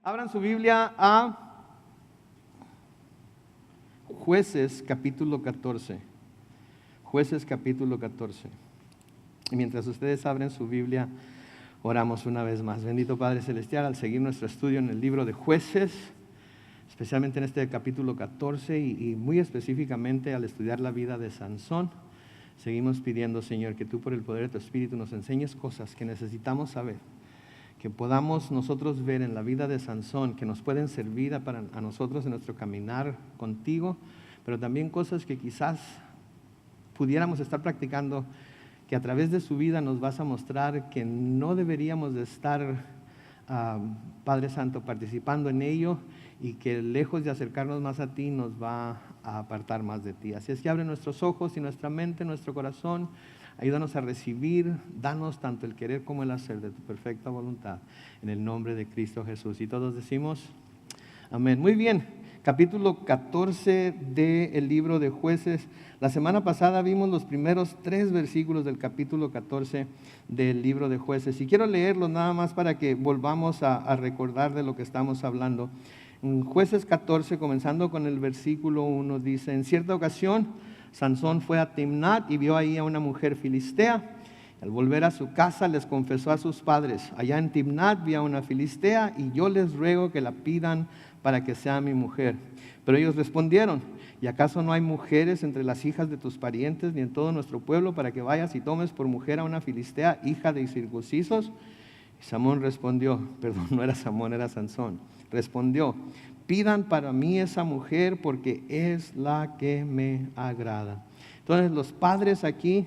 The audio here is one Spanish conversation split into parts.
Abran su Biblia a Jueces capítulo 14. Jueces capítulo 14. Y mientras ustedes abren su Biblia, oramos una vez más. Bendito Padre Celestial, al seguir nuestro estudio en el libro de Jueces, especialmente en este capítulo 14 y muy específicamente al estudiar la vida de Sansón, seguimos pidiendo, Señor, que tú por el poder de tu Espíritu nos enseñes cosas que necesitamos saber, que podamos nosotros ver en la vida de Sansón, que nos pueden servir a nosotros en nuestro caminar contigo, pero también cosas que quizás pudiéramos estar practicando, que a través de su vida nos vas a mostrar que no deberíamos de estar, Padre Santo, participando en ello, y que lejos de acercarnos más a ti nos va a apartar más de ti. Así es que abre nuestros ojos y nuestra mente, nuestro corazón. Ayúdanos a recibir, danos tanto el querer como el hacer de tu perfecta voluntad, en el nombre de Cristo Jesús. Y todos decimos, amén. Muy bien, capítulo 14 del libro de Jueces. La semana pasada vimos los primeros 3 versículos del capítulo 14 del libro de Jueces. Y quiero leerlos nada más para que volvamos a recordar de lo que estamos hablando. En Jueces 14, comenzando con el versículo 1, dice: en cierta ocasión, Sansón fue a Timnat y vio ahí a una mujer filistea. Al volver a su casa les confesó a sus padres: allá en Timnat vi a una filistea y yo les ruego que la pidan para que sea mi mujer. Pero ellos respondieron: ¿y acaso no hay mujeres entre las hijas de tus parientes ni en todo nuestro pueblo para que vayas y tomes por mujer a una filistea, hija de incircuncisos? Y Sansón respondió, no era Sansón, era Sansón. Respondió: pidan para mí esa mujer porque es la que me agrada. Entonces los padres aquí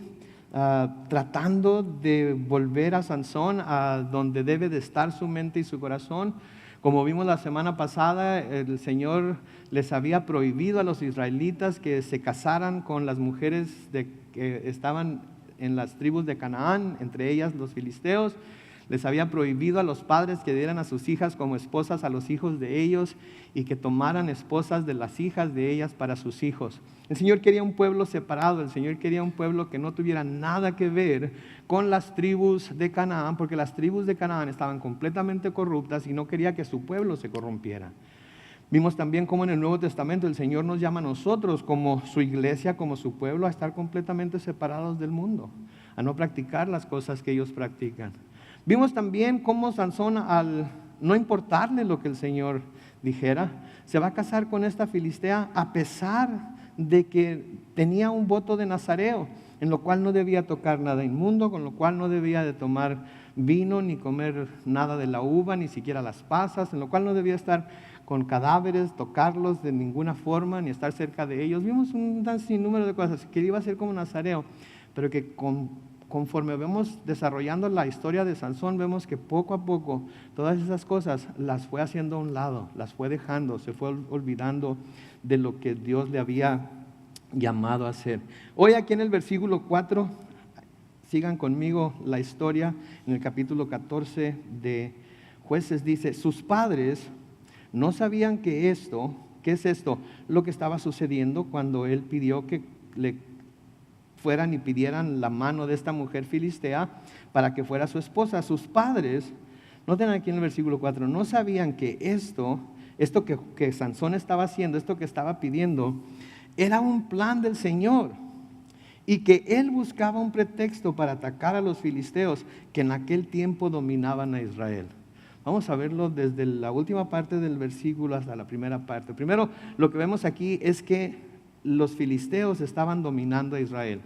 tratando de volver a Sansón a donde debe de estar su mente y su corazón. Como vimos la semana pasada, el Señor les había prohibido a los israelitas que se casaran con las mujeres que estaban en las tribus de Canaán, entre ellas los filisteos. Les había prohibido a los padres que dieran a sus hijas como esposas a los hijos de ellos y que tomaran esposas de las hijas de ellas para sus hijos. El Señor quería un pueblo separado, el Señor quería un pueblo que no tuviera nada que ver con las tribus de Canaán, porque las tribus de Canaán estaban completamente corruptas y no quería que su pueblo se corrompiera. Vimos también cómo en el Nuevo Testamento el Señor nos llama a nosotros, como su iglesia, como su pueblo, a estar completamente separados del mundo, a no practicar las cosas que ellos practican. Vimos también cómo Sansón, al no importarle lo que el Señor dijera, se va a casar con esta filistea a pesar de que tenía un voto de nazareo, en lo cual no debía tocar nada inmundo, con lo cual no debía de tomar vino, ni comer nada de la uva, ni siquiera las pasas, en lo cual no debía estar con cadáveres, tocarlos de ninguna forma, ni estar cerca de ellos. Vimos un sinnúmero de cosas, que iba a ser como nazareo, pero que conforme vemos desarrollando la historia de Sansón, vemos que poco a poco todas esas cosas las fue haciendo a un lado, las fue dejando, se fue olvidando de lo que Dios le había llamado a hacer. Hoy aquí en el versículo 4, sigan conmigo la historia, en el capítulo 14 de Jueces dice: sus padres no sabían que ¿qué es esto? Lo que estaba sucediendo cuando él pidió que le fueran y pidieran la mano de esta mujer filistea para que fuera su esposa. Sus padres, noten aquí en el versículo 4, no sabían que esto que Sansón estaba haciendo, esto que estaba pidiendo, era un plan del Señor, y que él buscaba un pretexto para atacar a los filisteos que en aquel tiempo dominaban a Israel. Vamos a verlo desde la última parte del versículo hasta la primera parte. Primero, lo que vemos aquí es que los filisteos estaban dominando a Israel.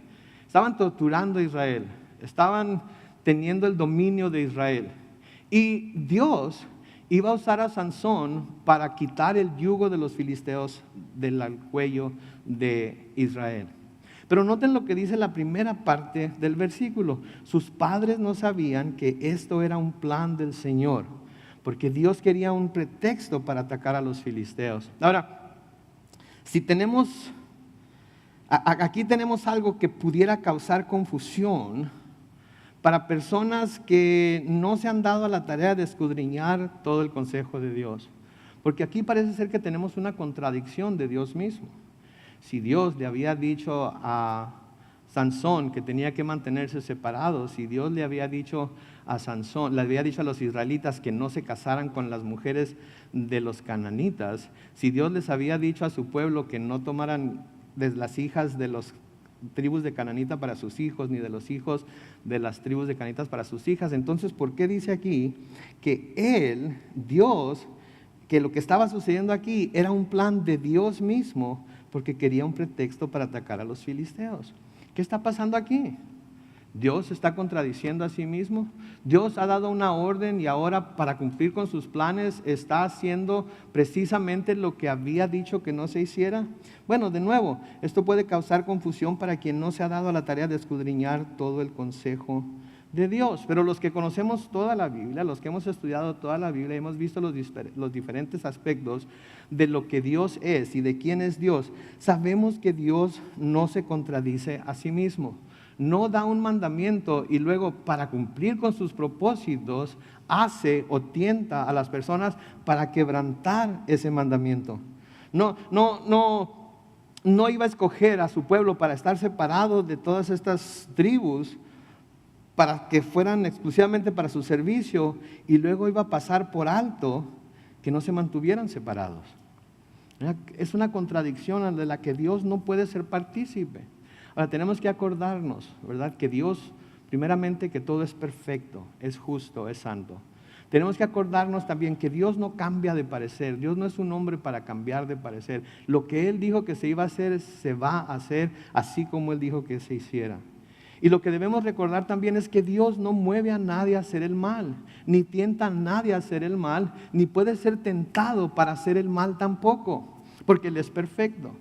Estaban torturando a Israel, estaban teniendo el dominio de Israel. Y Dios iba a usar a Sansón para quitar el yugo de los filisteos del cuello de Israel. Pero noten lo que dice la primera parte del versículo. Sus padres no sabían que esto era un plan del Señor, porque Dios quería un pretexto para atacar a los filisteos. Ahora, si tenemos... Aquí tenemos algo que pudiera causar confusión para personas que no se han dado a la tarea de escudriñar todo el consejo de Dios. Porque aquí parece ser que tenemos una contradicción de Dios mismo. Si Dios le había dicho a Sansón, que tenía que mantenerse separado. Si Dios le había dicho a Sansón, le había dicho a los israelitas que no se casaran con las mujeres de los cananitas, si Dios les había dicho a su pueblo que no tomaran de las hijas de las tribus de cananita para sus hijos, ni de los hijos de las tribus de cananitas para sus hijas, entonces, ¿por qué dice aquí que él, Dios, que lo que estaba sucediendo aquí era un plan de Dios mismo, porque quería un pretexto para atacar a los filisteos? ¿Qué está pasando aquí? Dios se está contradiciendo a sí mismo. Dios ha dado una orden y ahora, para cumplir con sus planes, está haciendo precisamente lo que había dicho que no se hiciera. Bueno, de nuevo, esto puede causar confusión para quien no se ha dado a la tarea de escudriñar todo el consejo de Dios. Pero los que conocemos toda la Biblia, los que hemos estudiado toda la Biblia, hemos visto los diferentes aspectos de lo que Dios es y de quién es Dios, sabemos que Dios no se contradice a sí mismo. No da un mandamiento y luego, para cumplir con sus propósitos, hace o tienta a las personas para quebrantar ese mandamiento. No iba a escoger a su pueblo para estar separado de todas estas tribus, para que fueran exclusivamente para su servicio, y luego iba a pasar por alto que no se mantuvieran separados. Es una contradicción de la que Dios no puede ser partícipe. Ahora tenemos que acordarnos, ¿verdad?, que Dios, primeramente, que todo es perfecto, es justo, es santo. Tenemos que acordarnos también que Dios no cambia de parecer. Dios no es un hombre para cambiar de parecer. Lo que Él dijo que se iba a hacer, se va a hacer así como Él dijo que se hiciera. Y lo que debemos recordar también es que Dios no mueve a nadie a hacer el mal, ni tienta a nadie a hacer el mal, ni puede ser tentado para hacer el mal tampoco, porque Él es perfecto.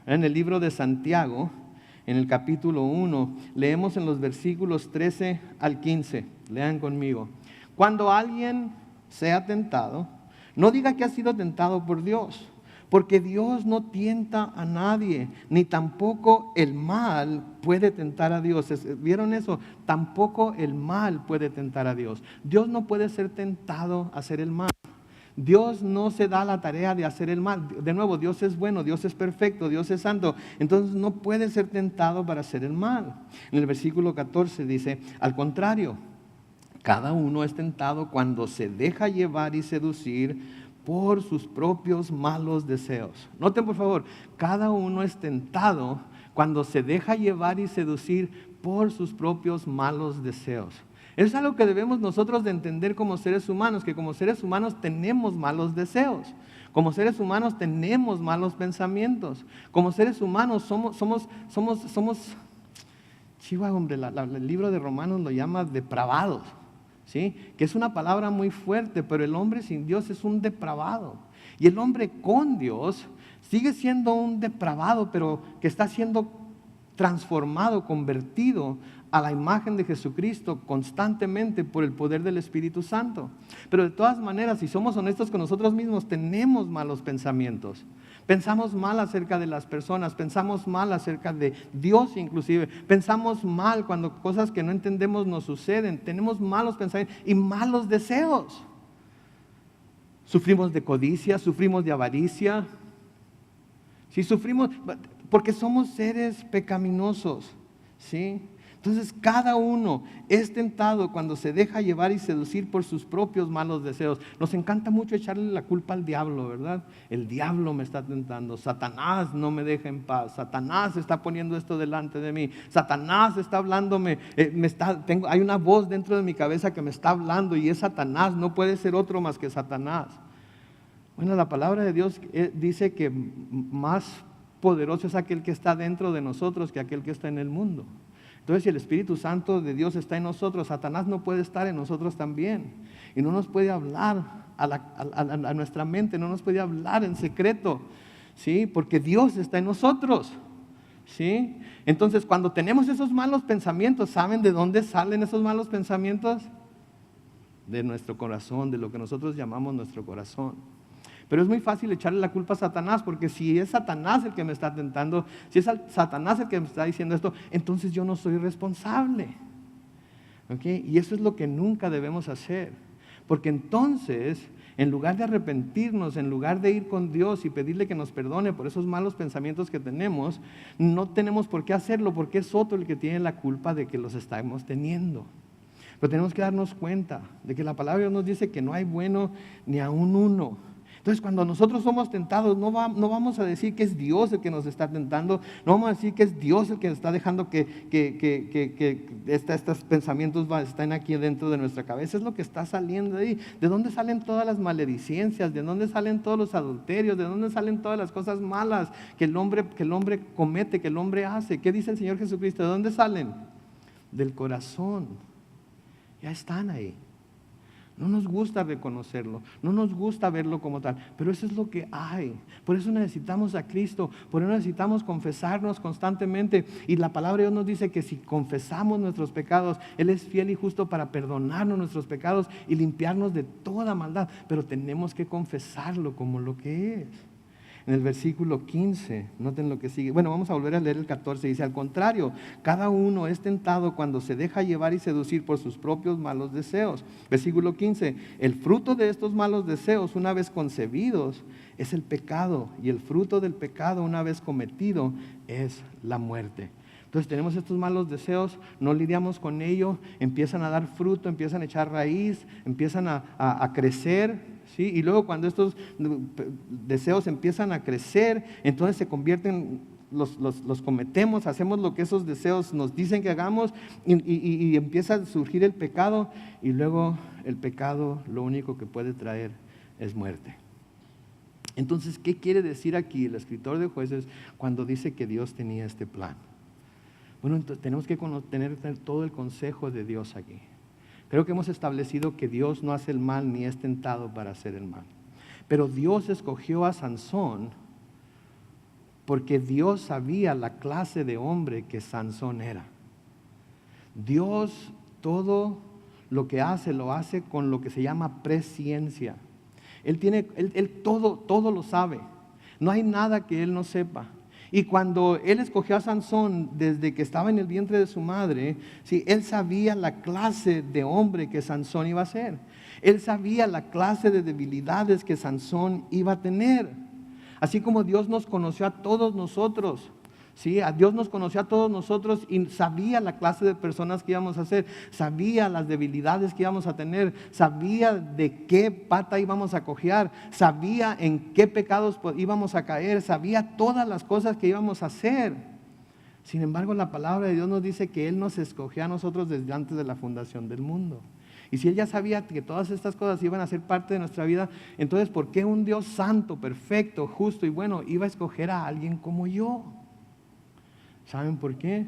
En el libro de Santiago, en el capítulo 1, leemos en los versículos 13 al 15. Lean conmigo. Cuando alguien sea tentado, no diga que ha sido tentado por Dios, porque Dios no tienta a nadie, ni tampoco el mal puede tentar a Dios. ¿Vieron eso? Tampoco el mal puede tentar a Dios. Dios no puede ser tentado a hacer el mal. Dios no se da la tarea de hacer el mal. De nuevo, Dios es bueno, Dios es perfecto, Dios es santo. Entonces no puede ser tentado para hacer el mal. En el versículo 14 dice, al contrario, cada uno es tentado cuando se deja llevar y seducir por sus propios malos deseos. Noten por favor, cada uno es tentado cuando se deja llevar y seducir por sus propios malos deseos. Es algo que debemos nosotros de entender como seres humanos, que como seres humanos tenemos malos deseos. Como seres humanos tenemos malos pensamientos. Como seres humanos somos chihuahua, hombre, el libro de Romanos lo llama depravados, ¿sí? Que es una palabra muy fuerte, pero el hombre sin Dios es un depravado. Y el hombre con Dios sigue siendo un depravado, pero que está siendo transformado, convertido a la imagen de Jesucristo constantemente por el poder del Espíritu Santo. Pero de todas maneras, si somos honestos con nosotros mismos, tenemos malos pensamientos. Pensamos mal acerca de las personas, pensamos mal acerca de Dios inclusive, pensamos mal cuando cosas que no entendemos nos suceden, tenemos malos pensamientos y malos deseos. Sufrimos de codicia, sufrimos de avaricia. Si sufrimos, porque somos seres pecaminosos, ¿sí? Entonces cada uno es tentado cuando se deja llevar y seducir por sus propios malos deseos. Nos encanta mucho echarle la culpa al diablo, ¿verdad? El diablo me está tentando, Satanás no me deja en paz, Satanás está poniendo esto delante de mí, Satanás está hablándome, hay una voz dentro de mi cabeza que me está hablando y es Satanás, no puede ser otro más que Satanás. Bueno, la palabra de Dios dice que más poderoso es aquel que está dentro de nosotros que aquel que está en el mundo. Entonces, si el Espíritu Santo de Dios está en nosotros, Satanás no puede estar en nosotros también. Y no nos puede hablar a nuestra mente, no nos puede hablar en secreto, ¿sí? Porque Dios está en nosotros, ¿sí? Entonces, cuando tenemos esos malos pensamientos, ¿saben de dónde salen esos malos pensamientos? De nuestro corazón, de lo que nosotros llamamos nuestro corazón. Pero es muy fácil echarle la culpa a Satanás, porque si es Satanás el que me está tentando, si es Satanás el que me está diciendo esto, entonces yo no soy responsable. ¿Okay? Y eso es lo que nunca debemos hacer, porque entonces En lugar de arrepentirnos, en lugar de ir con Dios y pedirle que nos perdone por esos malos pensamientos que tenemos, no tenemos por qué hacerlo, porque es otro el que tiene la culpa de que los estamos teniendo. Pero tenemos que darnos cuenta de que la palabra de Dios nos dice que no hay bueno ni aun uno. Entonces, cuando nosotros somos tentados, no vamos a decir que es Dios el que nos está tentando, no vamos a decir que es Dios el que está dejando que estos pensamientos estén aquí dentro de nuestra cabeza. Es lo que está saliendo de ahí. ¿De dónde salen todas las maledicencias? ¿De dónde salen todos los adulterios? ¿De dónde salen todas las cosas malas que el hombre comete, que el hombre hace? ¿Qué dice el Señor Jesucristo? ¿De dónde salen? Del corazón. Ya están ahí. No nos gusta reconocerlo, no nos gusta verlo como tal, pero eso es lo que hay. Por eso necesitamos a Cristo, por eso necesitamos confesarnos constantemente. Y la palabra de Dios nos dice que si confesamos nuestros pecados, Él es fiel y justo para perdonarnos nuestros pecados y limpiarnos de toda maldad. Pero tenemos que confesarlo como lo que es. En el versículo 15, noten lo que sigue. Bueno, vamos a volver a leer el 14. Dice, al contrario, cada uno es tentado cuando se deja llevar y seducir por sus propios malos deseos. Versículo 15, el fruto de estos malos deseos, una vez concebidos, es el pecado. Y el fruto del pecado, una vez cometido, es la muerte. Entonces tenemos estos malos deseos, no lidiamos con ello, empiezan a dar fruto, empiezan a echar raíz, empiezan a crecer. ¿Sí? Y luego cuando estos deseos empiezan a crecer, entonces se convierten, los cometemos, hacemos lo que esos deseos nos dicen que hagamos y empieza a surgir el pecado, y luego el pecado lo único que puede traer es muerte. Entonces, ¿qué quiere decir aquí el escritor de Jueces cuando dice que Dios tenía este plan? Bueno, entonces tenemos que tener todo el consejo de Dios aquí. Creo que hemos establecido que Dios no hace el mal ni es tentado para hacer el mal. Pero Dios escogió a Sansón porque Dios sabía la clase de hombre que Sansón era. Dios todo lo que hace, lo hace con lo que se llama presciencia. Él todo lo sabe. No hay nada que Él no sepa. Y cuando Él escogió a Sansón desde que estaba en el vientre de su madre, ¿sí? Él sabía la clase de hombre que Sansón iba a ser. Él sabía la clase de debilidades que Sansón iba a tener. Así como Dios nos conoció a todos nosotros. ¿Sí? A Dios nos conoció a todos nosotros y sabía la clase de personas que íbamos a ser, sabía las debilidades que íbamos a tener, sabía de qué pata íbamos a cojear, sabía en qué pecados íbamos a caer, sabía todas las cosas que íbamos a hacer. Sin embargo, la palabra de Dios nos dice que Él nos escogió a nosotros desde antes de la fundación del mundo. Y si Él ya sabía que todas estas cosas iban a ser parte de nuestra vida, entonces ¿por qué un Dios santo, perfecto, justo y bueno iba a escoger a alguien como yo? ¿Saben por qué?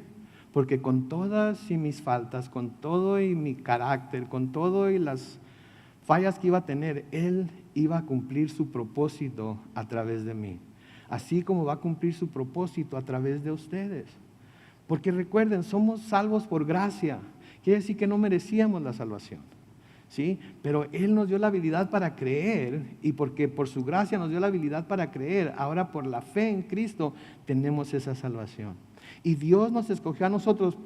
Porque con todas y mis faltas, con todo y mi carácter, con todo y las fallas que iba a tener, Él iba a cumplir su propósito a través de mí. Así como va a cumplir su propósito a través de ustedes. Porque recuerden, somos salvos por gracia. Quiere decir que no merecíamos la salvación. ¿Sí? Pero Él nos dio la habilidad para creer, y porque por su gracia nos dio la habilidad para creer, ahora por la fe en Cristo tenemos esa salvación. Y Dios nos escogió a nosotros,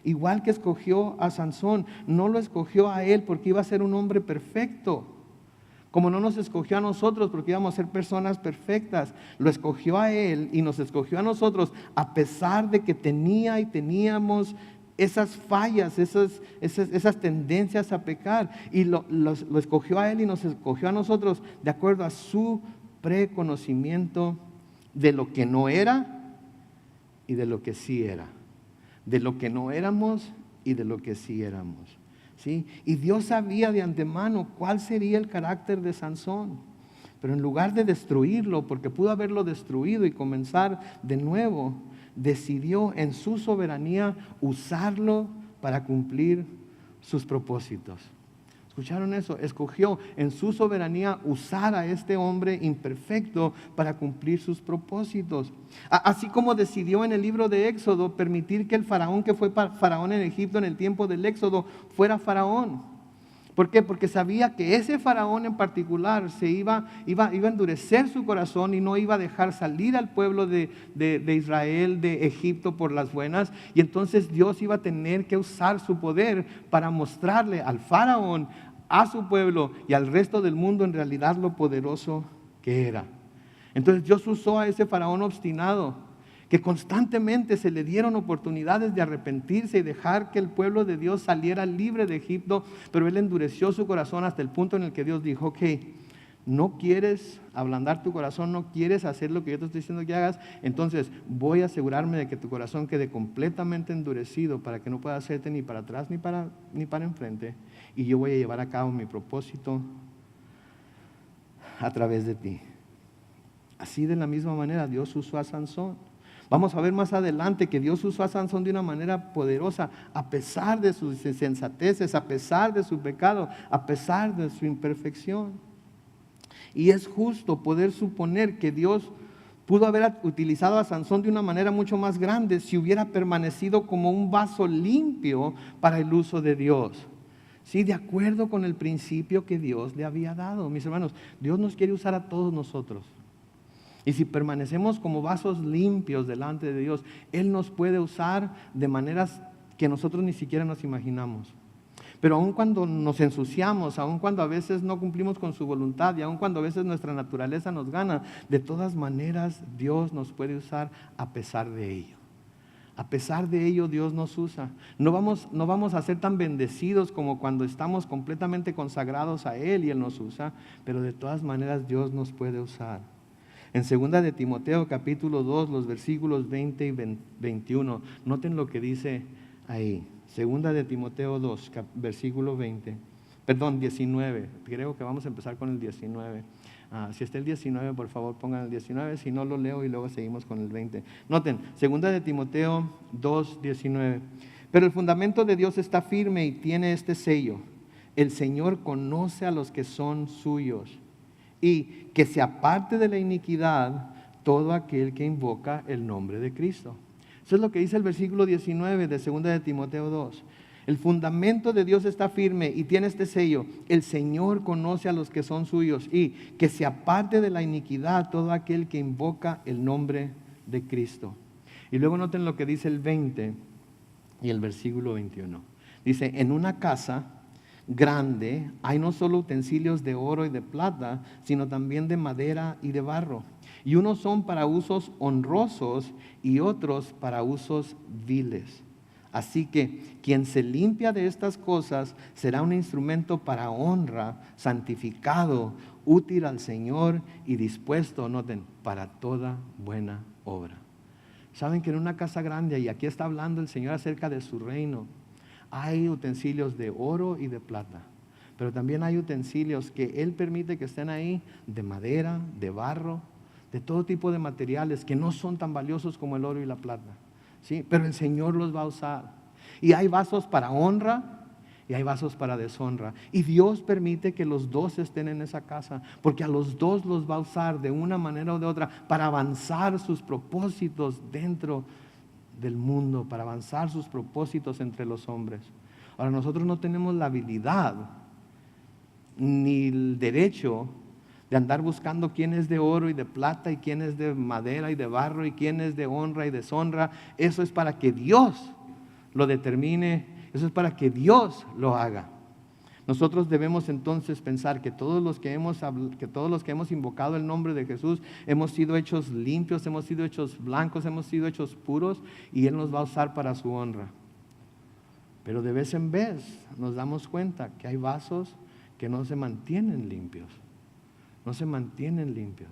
igual que escogió a Sansón. No lo escogió a él porque iba a ser un hombre perfecto, como no nos escogió a nosotros porque íbamos a ser personas perfectas. Lo escogió a él y nos escogió a nosotros a pesar de que teníamos esas fallas, esas tendencias a pecar. Y lo escogió a él y nos escogió a nosotros de acuerdo a su preconocimiento de lo que no era y de lo que sí era, de lo que no éramos y de lo que sí éramos, ¿sí? Y Dios sabía de antemano cuál sería el carácter de Sansón, pero en lugar de destruirlo, porque pudo haberlo destruido y comenzar de nuevo, decidió en su soberanía usarlo para cumplir sus propósitos. ¿Escucharon eso? Escogió en su soberanía usar a este hombre imperfecto para cumplir sus propósitos. Así como decidió en el libro de Éxodo permitir que el faraón que fue faraón en Egipto en el tiempo del Éxodo fuera faraón. ¿Por qué? Porque sabía que ese faraón en particular iba a endurecer su corazón y no iba a dejar salir al pueblo de Israel de Egipto por las buenas. Y entonces Dios iba a tener que usar su poder para mostrarle al faraón a su pueblo y al resto del mundo en realidad lo poderoso que era. Entonces Dios usó a ese faraón obstinado, que constantemente se le dieron oportunidades de arrepentirse y dejar que el pueblo de Dios saliera libre de Egipto, pero él endureció su corazón hasta el punto en el que Dios dijo: ok, no quieres ablandar tu corazón, no quieres hacer lo que yo te estoy diciendo que hagas, entonces voy a asegurarme de que tu corazón quede completamente endurecido para que no pueda hacerte ni para atrás ni para enfrente, y yo voy a llevar a cabo mi propósito a través de ti. Así, de la misma manera, Dios usó a Sansón. Vamos a ver más adelante que Dios usó a Sansón de una manera poderosa, a pesar de sus insensateces, a pesar de su pecado, a pesar de su imperfección. Y es justo poder suponer que Dios pudo haber utilizado a Sansón de una manera mucho más grande si hubiera permanecido como un vaso limpio para el uso de Dios. Sí, de acuerdo con el principio que Dios le había dado. Mis hermanos, Dios nos quiere usar a todos nosotros. Y si permanecemos como vasos limpios delante de Dios, Él nos puede usar de maneras que nosotros ni siquiera nos imaginamos. Pero aun cuando nos ensuciamos, aun cuando a veces no cumplimos con su voluntad y aun cuando a veces nuestra naturaleza nos gana, de todas maneras Dios nos puede usar a pesar de ello. A pesar de ello, Dios nos usa. No vamos a ser tan bendecidos como cuando estamos completamente consagrados a Él y Él nos usa, pero de todas maneras Dios nos puede usar. En 2 de Timoteo capítulo 2, los versículos 20 y 21, noten lo que dice ahí. 2 de Timoteo 2, versículo 19. Creo que vamos a empezar con el 19. Si está el 19, por favor pongan el 19, si no lo leo y luego seguimos con el 20. Noten, 2 de Timoteo 2, 19. Pero el fundamento de Dios está firme y tiene este sello: el Señor conoce a los que son suyos, y que se aparte de la iniquidad todo aquel que invoca el nombre de Cristo. Eso es lo que dice el versículo 19 de 2 de Timoteo 2. El fundamento de Dios está firme y tiene este sello: el Señor conoce a los que son suyos, y que se aparte de la iniquidad todo aquel que invoca el nombre de Cristo. Y luego noten lo que dice el 20 y el versículo 21. Dice: en una casa grande hay no solo utensilios de oro y de plata, sino también de madera y de barro. Y unos son para usos honrosos y otros para usos viles. Así que quien se limpia de estas cosas será un instrumento para honra, santificado, útil al Señor y dispuesto, noten, para toda buena obra. Saben que en una casa grande, y aquí está hablando el Señor acerca de su reino, hay utensilios de oro y de plata, pero también hay utensilios que Él permite que estén ahí de madera, de barro, de todo tipo de materiales que no son tan valiosos como el oro y la plata, ¿sí? Pero el Señor los va a usar. Y hay vasos para honra y hay vasos para deshonra. Y Dios permite que los dos estén en esa casa, porque a los dos los va a usar de una manera o de otra para avanzar sus propósitos dentro del mundo, para avanzar sus propósitos entre los hombres. Ahora, nosotros no tenemos la habilidad ni el derecho de andar buscando quién es de oro y de plata y quién es de madera y de barro y quién es de honra y deshonra. Eso es para que Dios lo determine, eso es para que Dios lo haga. Nosotros debemos entonces pensar que todos los que hemos invocado el nombre de Jesús hemos sido hechos limpios, hemos sido hechos blancos, hemos sido hechos puros, y Él nos va a usar para su honra. Pero de vez en vez nos damos cuenta que hay vasos que no se mantienen limpios. No se mantienen limpios.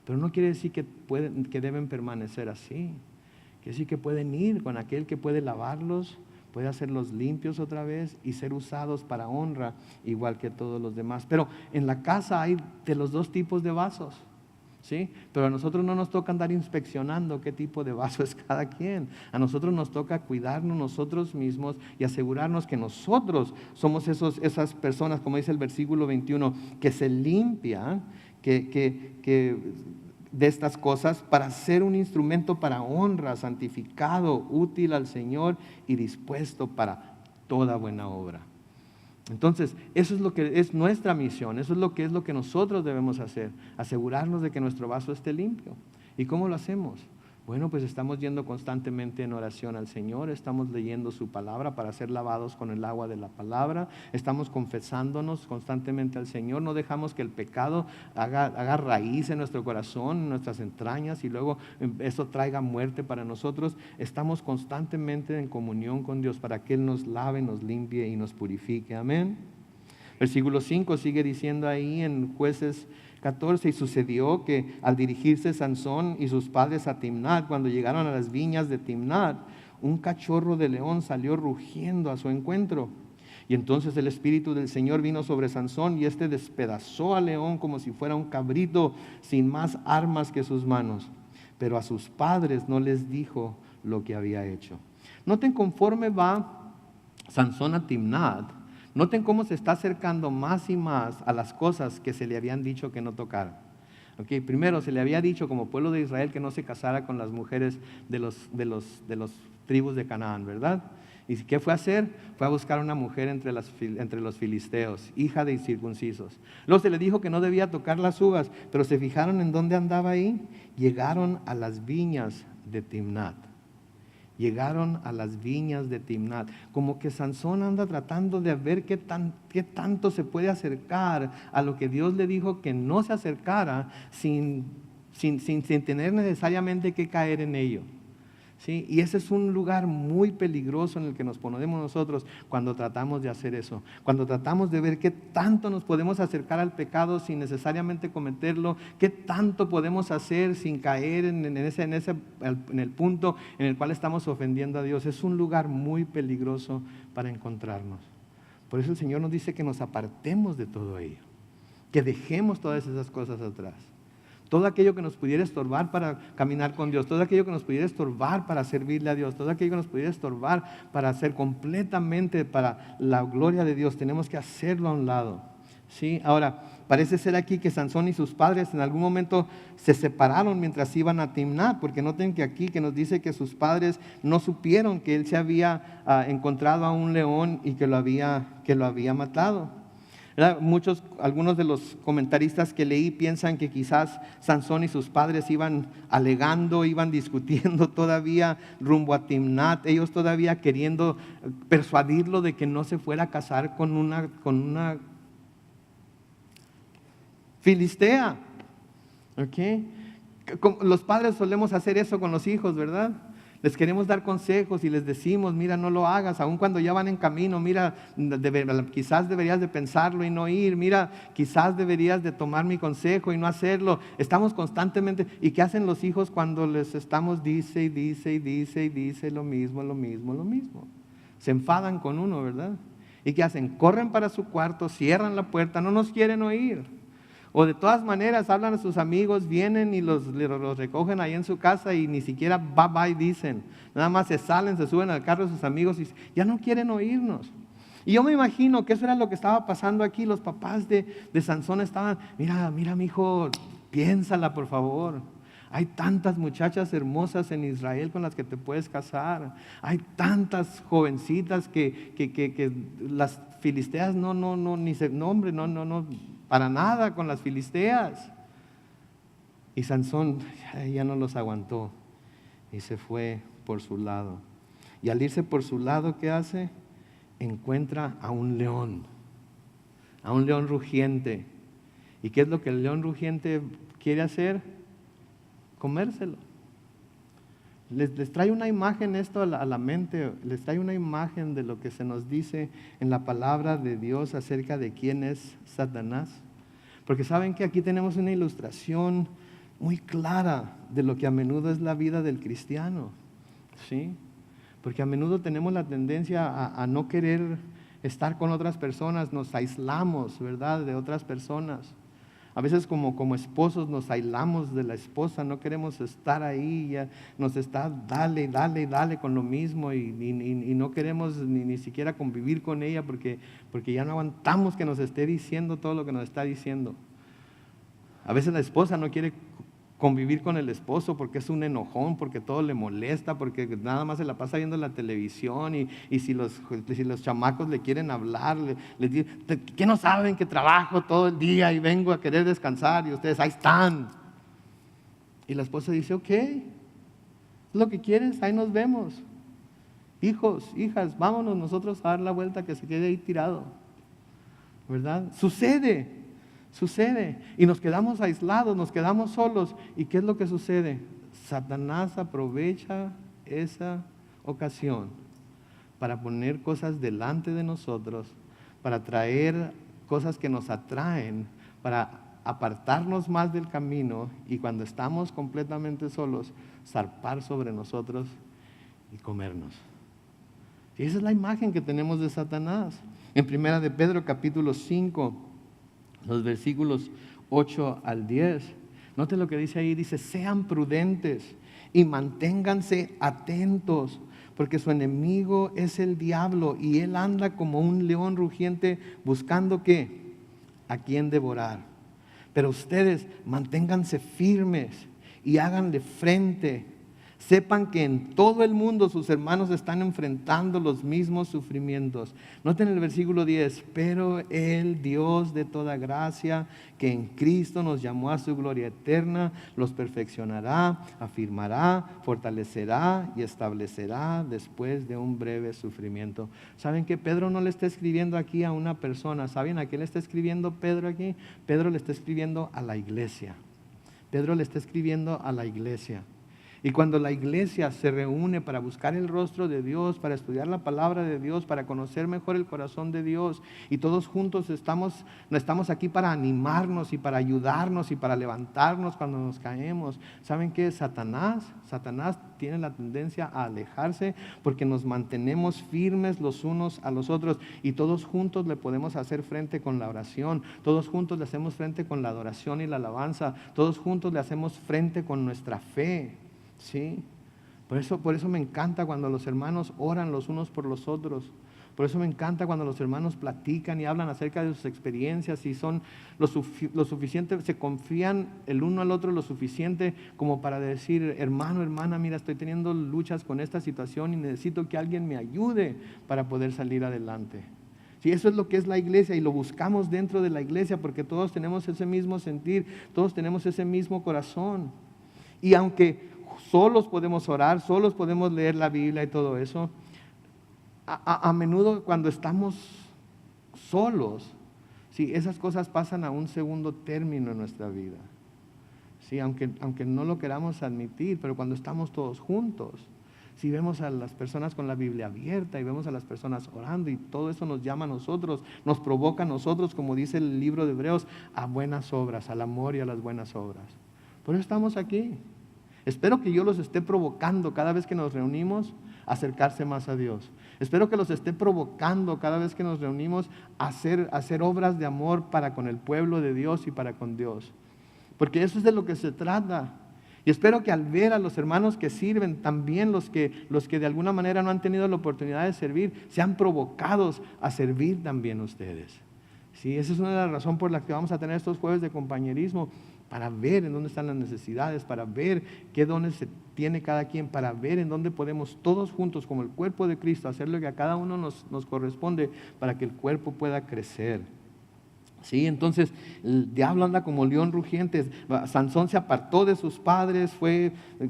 Pero no quiere decir que deben permanecer así. Quiere decir que pueden ir con aquel que puede lavarlos, puede hacerlos limpios otra vez y ser usados para honra, igual que todos los demás. Pero en la casa hay de los dos tipos de vasos, ¿sí? Pero a nosotros no nos toca andar inspeccionando qué tipo de vaso es cada quien. A nosotros nos toca cuidarnos nosotros mismos y asegurarnos que nosotros somos esas personas, como dice el versículo 21, que se limpian, de estas cosas para ser un instrumento para honra, santificado, útil al Señor y dispuesto para toda buena obra. Entonces, eso es lo que es nuestra misión, eso es lo que nosotros debemos hacer, asegurarnos de que nuestro vaso esté limpio. ¿Y cómo lo hacemos? Bueno, pues estamos yendo constantemente en oración al Señor, estamos leyendo su palabra para ser lavados con el agua de la palabra, estamos confesándonos constantemente al Señor, no dejamos que el pecado haga raíz en nuestro corazón, en nuestras entrañas y luego eso traiga muerte para nosotros. Estamos constantemente en comunión con Dios para que Él nos lave, nos limpie y nos purifique. Amén. Versículo 5 sigue diciendo ahí en Jueces 14, y sucedió que al dirigirse Sansón y sus padres a Timnat, cuando llegaron a las viñas de Timnat, un cachorro de león salió rugiendo a su encuentro. Y entonces el Espíritu del Señor vino sobre Sansón y éste despedazó al león como si fuera un cabrito sin más armas que sus manos. Pero a sus padres no les dijo lo que había hecho. Noten conforme va Sansón a Timnat, noten cómo se está acercando más y más a las cosas que se le habían dicho que no tocara. Okay, primero se le había dicho como pueblo de Israel que no se casara con las mujeres de los tribus de Canaán, ¿verdad? ¿Y qué fue a hacer? Fue a buscar una mujer entre los filisteos, hija de incircuncisos. Luego se le dijo que no debía tocar las uvas, pero se fijaron en dónde andaba ahí. Llegaron a las viñas de Timnat. Llegaron a las viñas de Timnat. Como que Sansón anda tratando de ver qué tanto se puede acercar a lo que Dios le dijo que no se acercara sin tener necesariamente que caer en ello. ¿Sí? Y ese es un lugar muy peligroso en el que nos ponemos nosotros cuando tratamos de hacer eso. Cuando tratamos de ver qué tanto nos podemos acercar al pecado sin necesariamente cometerlo, qué tanto podemos hacer sin caer en el punto en el cual estamos ofendiendo a Dios. Es un lugar muy peligroso para encontrarnos. Por eso el Señor nos dice que nos apartemos de todo ello, que dejemos todas esas cosas atrás. Todo aquello que nos pudiera estorbar para caminar con Dios, todo aquello que nos pudiera estorbar para servirle a Dios, todo aquello que nos pudiera estorbar para hacer completamente para la gloria de Dios, tenemos que hacerlo a un lado. ¿Sí? Ahora, parece ser aquí que Sansón y sus padres en algún momento se separaron mientras iban a Timnat, porque noten que aquí que nos dice que sus padres no supieron que él se había encontrado a un león y que lo había matado. Algunos de los comentaristas que leí piensan que quizás Sansón y sus padres iban alegando, iban discutiendo todavía rumbo a Timnat, ellos todavía queriendo persuadirlo de que no se fuera a casar con una filistea. ¿Okay? Los padres solemos hacer eso con los hijos, ¿verdad? Les queremos dar consejos y les decimos, mira, no lo hagas, aun cuando ya van en camino, mira, quizás deberías de pensarlo y no ir, mira, quizás deberías de tomar mi consejo y no hacerlo. Estamos constantemente, ¿y qué hacen los hijos cuando les estamos dice lo mismo? Se enfadan con uno, ¿verdad? ¿Y qué hacen? Corren para su cuarto, cierran la puerta, no nos quieren oír. O de todas maneras hablan a sus amigos, vienen y los recogen ahí en su casa y ni siquiera bye bye dicen. Nada más se salen, se suben al carro de sus amigos y ya no quieren oírnos. Y yo me imagino que eso era lo que estaba pasando aquí. Los papás de Sansón estaban, mira mi hijo, piénsala por favor. Hay tantas muchachas hermosas en Israel con las que te puedes casar. Hay tantas jovencitas que las filisteas no para nada con las filisteas. Y Sansón ya no los aguantó y se fue por su lado. Y al irse por su lado, ¿qué hace? Encuentra a un león rugiente. ¿Y qué es lo que el león rugiente quiere hacer? Comérselo. Les trae una imagen esto a la mente, les trae una imagen de lo que se nos dice en la palabra de Dios acerca de quién es Satanás. Porque saben que aquí tenemos una ilustración muy clara de lo que a menudo es la vida del cristiano, ¿sí? Porque a menudo tenemos la tendencia a no querer estar con otras personas, nos aislamos, ¿verdad?, de otras personas. A veces como esposos nos aislamos de la esposa, no queremos estar ahí, ya nos está dale con lo mismo y no queremos ni siquiera convivir con ella porque ya no aguantamos que nos esté diciendo todo lo que nos está diciendo. A veces la esposa no quiere convivir con el esposo porque es un enojón, porque todo le molesta, porque nada más se la pasa viendo la televisión y si los chamacos le quieren hablar, les dicen, ¿qué no saben que trabajo todo el día y vengo a querer descansar y ustedes ahí están? Y la esposa dice, ok, ¿Lo que quieres? Ahí nos vemos. Hijos, hijas, vámonos nosotros a dar la vuelta, que se quede ahí tirado. ¿Verdad? Sucede. Y nos quedamos aislados, nos quedamos solos. ¿Y qué es lo que sucede? Satanás aprovecha esa ocasión para poner cosas delante de nosotros, para traer cosas que nos atraen, para apartarnos más del camino, y cuando estamos completamente solos, zarpar sobre nosotros y comernos. Y esa es la imagen que tenemos de Satanás. En Primera de Pedro capítulo 5, los versículos 8 al 10, noten lo que dice ahí, dice: sean prudentes y manténganse atentos, porque su enemigo es el diablo, y él anda como un león rugiente buscando ¿qué? A quién devorar. Pero ustedes manténganse firmes y háganle frente. Sepan que en todo el mundo sus hermanos están enfrentando los mismos sufrimientos. Noten el versículo 10. Pero el Dios de toda gracia, que en Cristo nos llamó a su gloria eterna, los perfeccionará, afirmará, fortalecerá y establecerá después de un breve sufrimiento. ¿Saben que Pedro no le está escribiendo aquí a una persona? ¿Saben a quién le está escribiendo Pedro aquí? Pedro le está escribiendo a la iglesia. Pedro le está escribiendo a la iglesia. Y cuando la iglesia se reúne para buscar el rostro de Dios, para estudiar la palabra de Dios, para conocer mejor el corazón de Dios, y todos juntos estamos aquí para animarnos y para ayudarnos y para levantarnos cuando nos caemos. ¿Saben qué? Satanás tiene la tendencia a alejarse, porque nos mantenemos firmes los unos a los otros, y todos juntos le podemos hacer frente con la oración, todos juntos le hacemos frente con la adoración y la alabanza, todos juntos le hacemos frente con nuestra fe. ¿Sí? Por eso me encanta cuando los hermanos oran los unos por los otros. Por eso me encanta cuando los hermanos platican y hablan acerca de sus experiencias, y son lo suficiente, se confían el uno al otro lo suficiente como para decir: hermano, hermana, mira, estoy teniendo luchas con esta situación y necesito que alguien me ayude para poder salir adelante. Sí, eso es lo que es la iglesia, y lo buscamos dentro de la iglesia, porque todos tenemos ese mismo sentir, todos tenemos ese mismo corazón. Y aunque solos podemos orar, solos podemos leer la Biblia y todo eso, a menudo cuando estamos solos, sí, esas cosas pasan a un segundo término en nuestra vida. Sí, aunque no lo queramos admitir, pero cuando estamos todos juntos, si vemos a las personas con la Biblia abierta y vemos a las personas orando, y todo eso nos llama a nosotros, nos provoca a nosotros, como dice el libro de Hebreos, a buenas obras, al amor y a las buenas obras. Por eso estamos aquí. Espero que yo los esté provocando cada vez que nos reunimos a acercarse más a Dios. Espero que los esté provocando cada vez que nos reunimos a hacer obras de amor para con el pueblo de Dios y para con Dios. Porque eso es de lo que se trata. Y espero que al ver a los hermanos que sirven, también los que de alguna manera no han tenido la oportunidad de servir, sean provocados a servir también ustedes. Sí, esa es una de las razones por las que vamos a tener estos jueves de compañerismo, para ver en dónde están las necesidades, para ver qué dones tiene cada quien, para ver en dónde podemos todos juntos como el cuerpo de Cristo hacer lo que a cada uno nos corresponde, para que el cuerpo pueda crecer. Sí, entonces el diablo anda como león rugiente. Sansón se apartó de sus padres,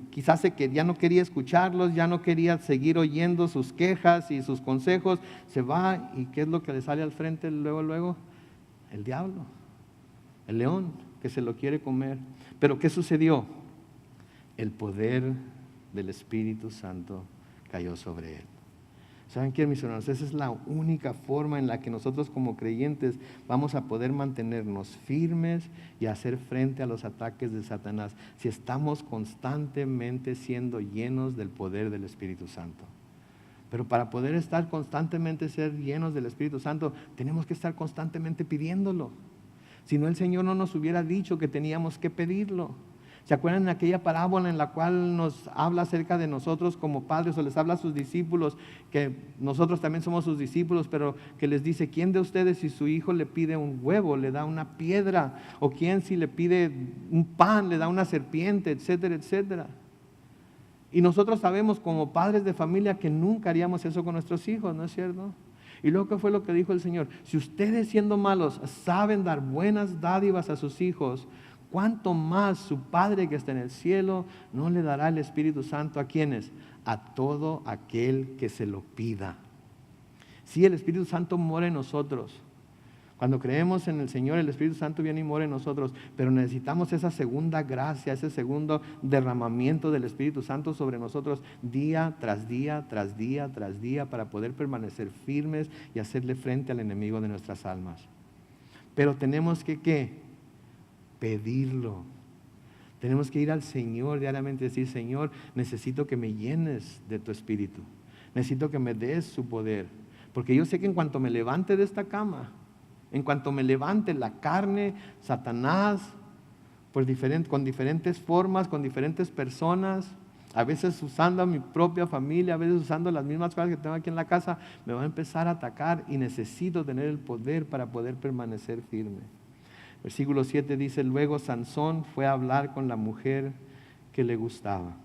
quizás ya no quería escucharlos, ya no quería seguir oyendo sus quejas y sus consejos. Se va, y ¿qué es lo que le sale al frente luego? El diablo, el león, que se lo quiere comer. Pero ¿qué sucedió? El poder del Espíritu Santo cayó sobre él. ¿Saben qué, mis hermanos? Esa es la única forma en la que nosotros como creyentes vamos a poder mantenernos firmes y hacer frente a los ataques de Satanás, si estamos constantemente siendo llenos del poder del Espíritu Santo. Pero para poder estar constantemente ser llenos del Espíritu Santo, tenemos que estar constantemente pidiéndolo. Si no, el Señor no nos hubiera dicho que teníamos que pedirlo. ¿Se acuerdan de aquella parábola en la cual nos habla acerca de nosotros como padres, o les habla a sus discípulos, que nosotros también somos sus discípulos, pero que les dice: ¿quién de ustedes, si su hijo le pide un huevo, le da una piedra? ¿O quién, si le pide un pan, le da una serpiente? Etcétera, etcétera. Y nosotros sabemos como padres de familia que nunca haríamos eso con nuestros hijos, ¿no es cierto? Y luego, ¿qué fue lo que dijo el Señor? Si ustedes, siendo malos, saben dar buenas dádivas a sus hijos, ¿cuánto más su Padre que está en el cielo no le dará el Espíritu Santo a quienes? A todo aquel que se lo pida. Sí, el Espíritu Santo mora en nosotros. Cuando creemos en el Señor, el Espíritu Santo viene y mora en nosotros, pero necesitamos esa segunda gracia, ese segundo derramamiento del Espíritu Santo sobre nosotros día tras día, tras día, tras día, para poder permanecer firmes y hacerle frente al enemigo de nuestras almas. Pero tenemos que, ¿qué? Pedirlo. Tenemos que ir al Señor diariamente y decir, Señor, necesito que me llenes de tu Espíritu. Necesito que me des su poder. Porque yo sé que en cuanto me levante de esta cama, en cuanto me levante la carne, Satanás, con diferentes formas, con diferentes personas, a veces usando a mi propia familia, a veces usando las mismas cosas que tengo aquí en la casa, me va a empezar a atacar y necesito tener el poder para poder permanecer firme. Versículo 7 dice, luego Sansón fue a hablar con la mujer que le gustaba.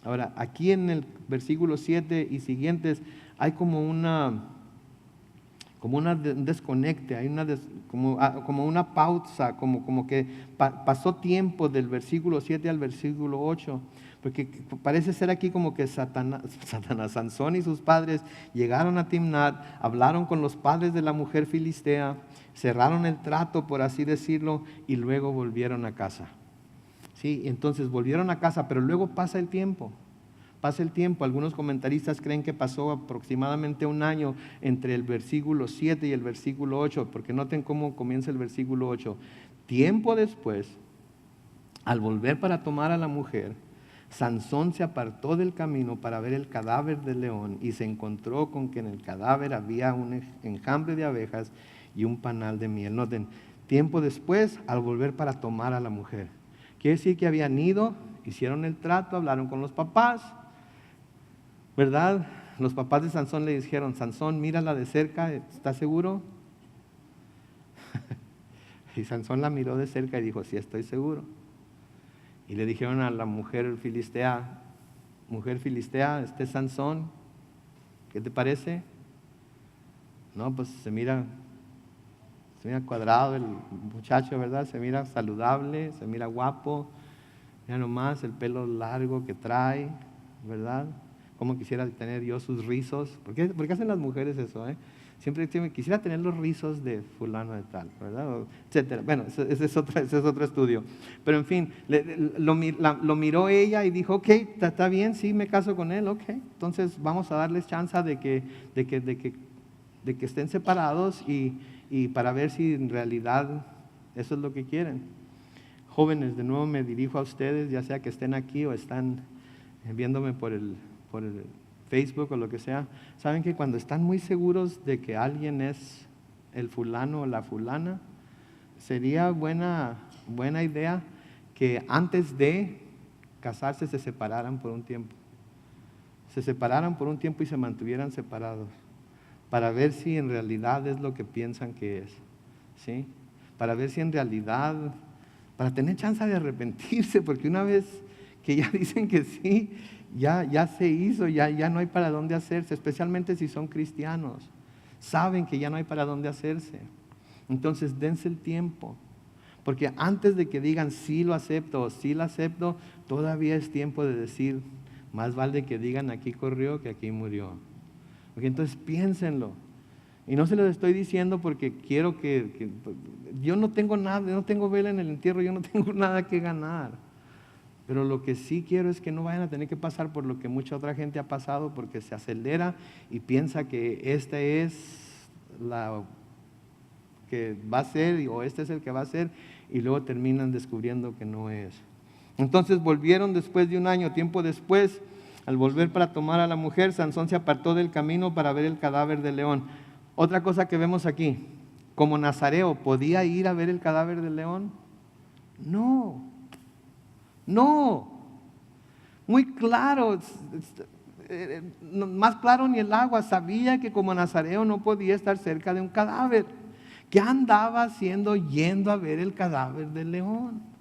Ahora, aquí en el versículo 7 y siguientes hay como un desconecte, hay como una pausa, como que pasó tiempo del versículo 7 al versículo 8, porque parece ser aquí como que Sansón y sus padres llegaron a Timnat, hablaron con los padres de la mujer filistea, cerraron el trato, por así decirlo, y luego volvieron a casa. Sí, entonces volvieron a casa, pero luego pasa el tiempo. Algunos comentaristas creen que pasó aproximadamente un año entre el versículo 7 y el versículo 8, porque noten cómo comienza el versículo 8. Tiempo después, al volver para tomar a la mujer, Sansón se apartó del camino para ver el cadáver del león y se encontró con que en el cadáver había un enjambre de abejas y un panal de miel. Noten, tiempo después, al volver para tomar a la mujer. Quiere decir que habían ido, hicieron el trato, hablaron con los papás, ¿verdad? Los papás de Sansón le dijeron, Sansón, mírala de cerca, ¿estás seguro? Y Sansón la miró de cerca y dijo, sí, estoy seguro. Y le dijeron a la mujer filistea, este es Sansón, ¿qué te parece? No, pues se mira cuadrado el muchacho, ¿verdad? Se mira saludable, se mira guapo, mira nomás el pelo largo que trae, ¿verdad? Como quisiera tener yo sus rizos. ¿Por qué hacen las mujeres eso? Siempre quisiera tener los rizos de fulano de tal, ¿verdad? Etcétera. Bueno, ese es otro estudio. Pero en fin, lo miró ella y dijo, ok, está bien, sí, me caso con él, ok. Entonces vamos a darles chance de que estén separados y para ver si en realidad eso es lo que quieren. Jóvenes, de nuevo me dirijo a ustedes, ya sea que estén aquí o están viéndome por el Facebook o lo que sea. Saben que cuando están muy seguros de que alguien es el fulano o la fulana, sería buena idea que antes de casarse se separaran por un tiempo. Se separaran por un tiempo y se mantuvieran separados para ver si en realidad es lo que piensan que es, ¿sí? Para ver si en realidad, para tener chance de arrepentirse, porque una vez que ya dicen que sí, ya se hizo, ya no hay para dónde hacerse, especialmente si son cristianos. Saben que ya no hay para dónde hacerse. Entonces dense el tiempo, porque antes de que digan sí lo acepto o sí lo acepto, todavía es tiempo de decir, más vale que digan aquí corrió que aquí murió. Porque entonces piénsenlo. Y no se los estoy diciendo porque quiero que yo no tengo nada, yo no tengo vela en el entierro, yo no tengo nada que ganar. Pero lo que sí quiero es que no vayan a tener que pasar por lo que mucha otra gente ha pasado, porque se acelera y piensa que esta es la que va a ser o este es el que va a ser, y luego terminan descubriendo que no es. Entonces volvieron después de un año, tiempo después. Al volver para tomar a la mujer, Sansón se apartó del camino para ver el cadáver del león. Otra cosa que vemos aquí, como nazareo, ¿podía ir a ver el cadáver del león? No. Muy claro, más claro ni el agua. Sabía que como nazareo no podía estar cerca de un cadáver. ¿Qué andaba haciendo yendo a ver el cadáver del león?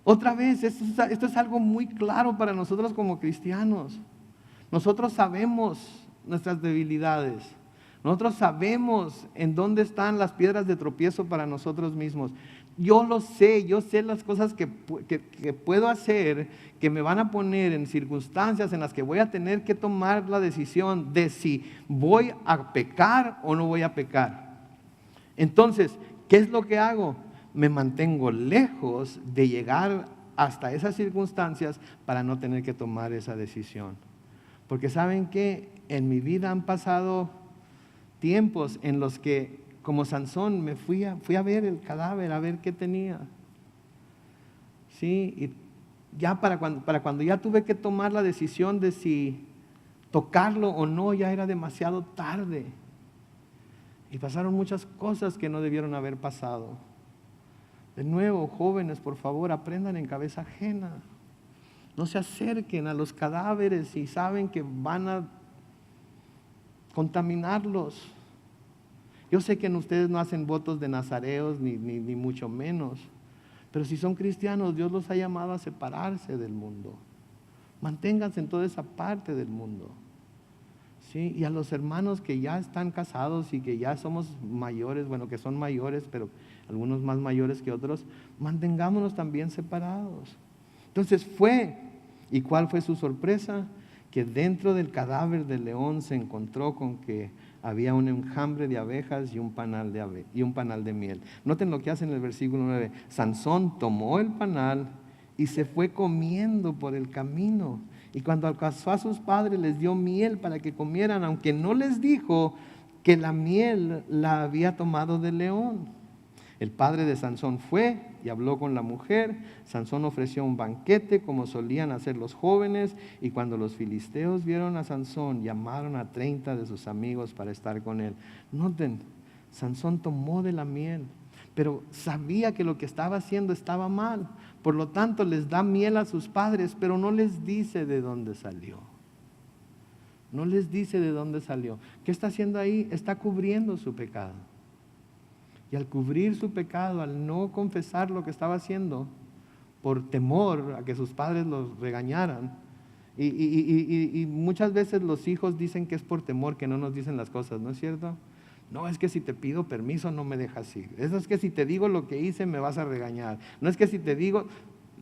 Otra vez, esto es algo muy claro para nosotros como cristianos. Nosotros sabemos nuestras debilidades. Nosotros sabemos en dónde están las piedras de tropiezo para nosotros mismos. yo lo sé, yo sé las cosas que puedo hacer, que me van a poner en circunstancias en las que voy a tener que tomar la decisión de si voy a pecar o no voy a pecar. Entonces, ¿qué es lo que hago? Me mantengo lejos de llegar hasta esas circunstancias para no tener que tomar esa decisión. Porque ¿saben qué? En mi vida han pasado tiempos en los que, como Sansón, me fui a ver el cadáver, a ver qué tenía. Sí, y ya para cuando ya tuve que tomar la decisión de si tocarlo o no, ya era demasiado tarde. Y pasaron muchas cosas que no debieron haber pasado. De nuevo, jóvenes, por favor, aprendan en cabeza ajena. No se acerquen a los cadáveres si saben que van a contaminarlos. Yo sé que ustedes no hacen votos de nazareos, ni mucho menos. Pero si son cristianos, Dios los ha llamado a separarse del mundo. Manténganse en toda esa parte del mundo. ¿Sí? Y a los hermanos que ya están casados y que ya somos mayores, bueno, que son mayores, pero algunos más mayores que otros, mantengámonos también separados. Entonces ¿y cuál fue su sorpresa? Que dentro del cadáver del león se encontró con que había un enjambre de abejas y un panal de miel. Noten lo que hace en el versículo 9. Sansón tomó el panal y se fue comiendo por el camino. Y cuando alcanzó a sus padres, les dio miel para que comieran, aunque no les dijo que la miel la había tomado del león. El padre de Sansón fue y habló con la mujer. Sansón ofreció un banquete como solían hacer los jóvenes, y cuando los filisteos vieron a Sansón, llamaron a 30 de sus amigos para estar con él. Noten, Sansón tomó de la miel, pero sabía que lo que estaba haciendo estaba mal. Por lo tanto, les da miel a sus padres, pero no les dice de dónde salió. No les dice de dónde salió. ¿Qué está haciendo ahí? Está cubriendo su pecado. Y al cubrir su pecado, al no confesar lo que estaba haciendo, por temor a que sus padres los regañaran, y muchas veces los hijos dicen que es por temor que no nos dicen las cosas, ¿no es cierto? No, es que si te pido permiso no me dejas ir. Eso es que si te digo lo que hice me vas a regañar. No es que si te digo,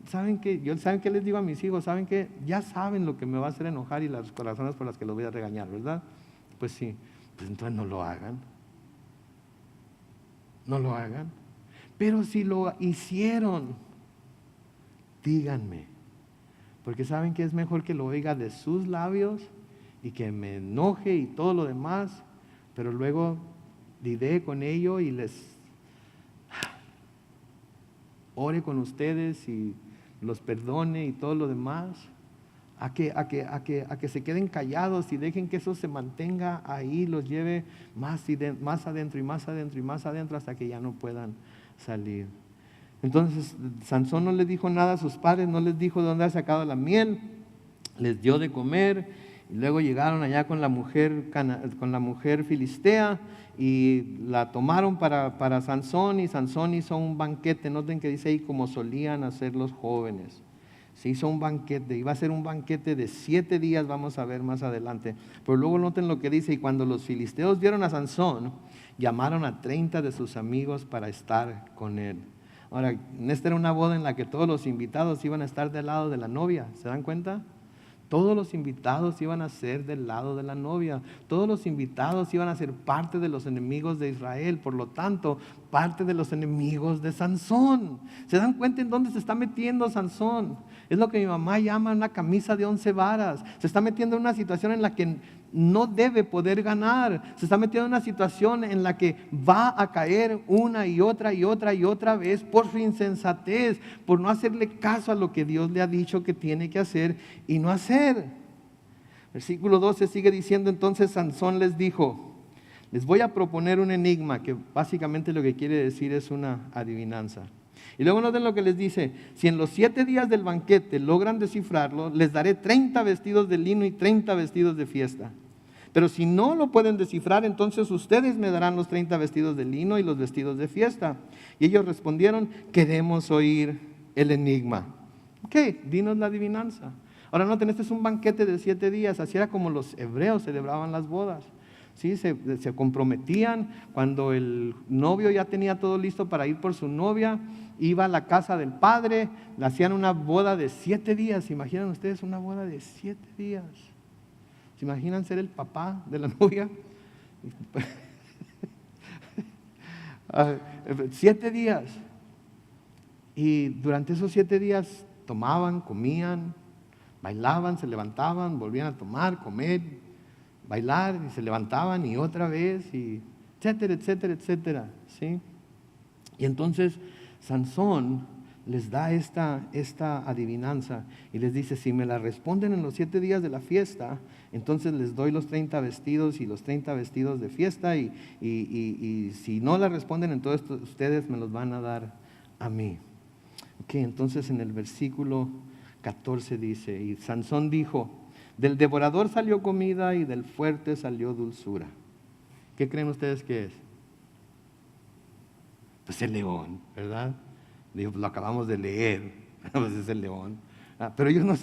¿saben qué? ¿Saben qué les digo a mis hijos? ¿Saben qué? Ya saben lo que me va a hacer enojar y las razones por las que los voy a regañar, ¿verdad? Pues sí, pues entonces no lo hagan. No lo hagan. Pero si lo hicieron, díganme. Porque saben que es mejor que lo oiga de sus labios y que me enoje y todo lo demás, pero luego lidé con ello y les ore con ustedes y los perdone y todo lo demás, a que se queden callados y dejen que eso se mantenga ahí, los lleve más adentro y más adentro y más adentro hasta que ya no puedan salir. Entonces Sansón no le dijo nada a sus padres, no les dijo de dónde ha sacado la miel, les dio de comer, y luego llegaron allá con la mujer filistea y la tomaron para Sansón, y Sansón hizo un banquete. Noten que dice ahí, como solían hacer los jóvenes. Se hizo un banquete, iba a ser un banquete de 7 días, vamos a ver más adelante. Pero luego noten lo que dice: y cuando los filisteos vieron a Sansón, llamaron a 30 de sus amigos para estar con él. Ahora, esta era una boda en la que todos los invitados iban a estar del lado de la novia, ¿se dan cuenta? Todos los invitados iban a ser del lado de la novia. Todos los invitados iban a ser parte de los enemigos de Israel. Por lo tanto, parte de los enemigos de Sansón. ¿Se dan cuenta en dónde se está metiendo Sansón? Es lo que mi mamá llama una camisa de 11 varas. Se está metiendo en una situación en la que no debe poder ganar. Se está metiendo en una situación en la que va a caer una y otra y otra y otra vez por su insensatez, por no hacerle caso a lo que Dios le ha dicho que tiene que hacer y no hacer. Versículo 12 sigue diciendo: entonces Sansón les dijo: les voy a proponer un enigma, que básicamente lo que quiere decir es una adivinanza. Y luego noten lo que les dice: si en los 7 días del banquete logran descifrarlo, les daré 30 vestidos de lino y 30 vestidos de fiesta. Pero si no lo pueden descifrar, entonces ustedes me darán los 30 vestidos de lino y los vestidos de fiesta. Y ellos respondieron: queremos oír el enigma. Ok, dinos la adivinanza. Ahora noten, este es un banquete de 7 días, así era como los hebreos celebraban las bodas. ¿sí? Se comprometían. Cuando el novio ya tenía todo listo para ir por su novia, iba a la casa del padre, le hacían una boda de 7 días. ¿Se imaginan ustedes una boda de 7 días? ¿Se imaginan ser el papá de la novia? 7 días. Y durante esos 7 días tomaban, comían, bailaban, se levantaban, volvían a tomar, comer, bailar, y se levantaban y otra vez, y etcétera, etcétera, etcétera, ¿sí? Y entonces Sansón les da esta adivinanza y les dice: si me la responden en los 7 días de la fiesta, entonces les doy los 30 vestidos y los 30 vestidos de fiesta, y si no la responden, entonces ustedes me los van a dar a mí. Ok, entonces en el versículo 14 dice: y Sansón dijo, del devorador salió comida y del fuerte salió dulzura. ¿Qué creen ustedes que es? Pues el león, ¿verdad? Digo, pues lo acabamos de leer, pues es el león. Pero ellos no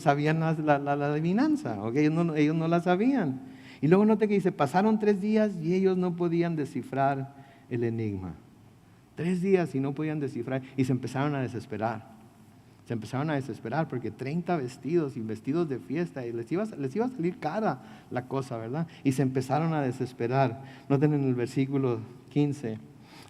sabían la adivinanza, ¿okay? Ellos no la sabían. Y luego note que dice: pasaron 3 días y ellos no podían descifrar el enigma. 3 días y no podían descifrar, y se empezaron a desesperar. Se empezaron a desesperar porque 30 vestidos y vestidos de fiesta, y les iba a salir cara la cosa, ¿verdad? Y se empezaron a desesperar. Noten en el versículo 15: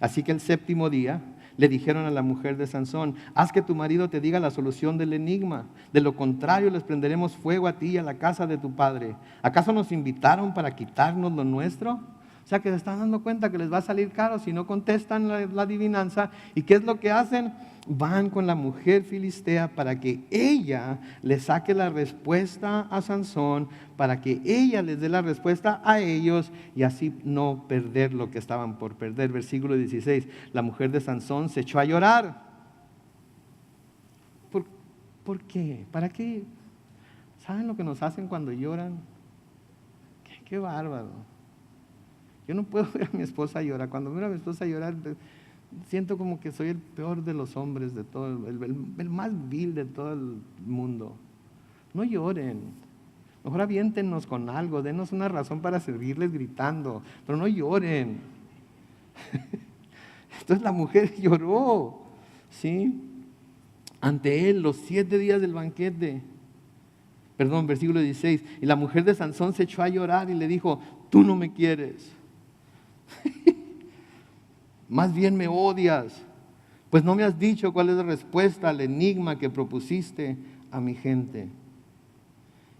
así que el 7º día le dijeron a la mujer de Sansón: haz que tu marido te diga la solución del enigma, de lo contrario les prenderemos fuego a ti y a la casa de tu padre. ¿Acaso nos invitaron para quitarnos lo nuestro? O sea que se están dando cuenta que les va a salir caro si no contestan la adivinanza. ¿Y qué es lo que hacen? Van con la mujer filistea para que ella le saque la respuesta a Sansón, para que ella les dé la respuesta a ellos y así no perder lo que estaban por perder. Versículo 16: la mujer de Sansón se echó a llorar. ¿Por qué? ¿Para qué? ¿Saben lo que nos hacen cuando lloran? Qué bárbaro. Yo no puedo ver a mi esposa llorar. Cuando miro a mi esposa llorar, siento como que soy el peor de los hombres de todo, el más vil de todo el mundo. No lloren. Mejor aviéntenos con algo, denos una razón para servirles gritando, pero no lloren. Entonces la mujer lloró, ¿sí? Ante él los 7 días del banquete. Versículo 16. Y la mujer de Sansón se echó a llorar y le dijo: tú no me quieres. Más bien me odias, pues no me has dicho cuál es la respuesta al enigma que propusiste a mi gente.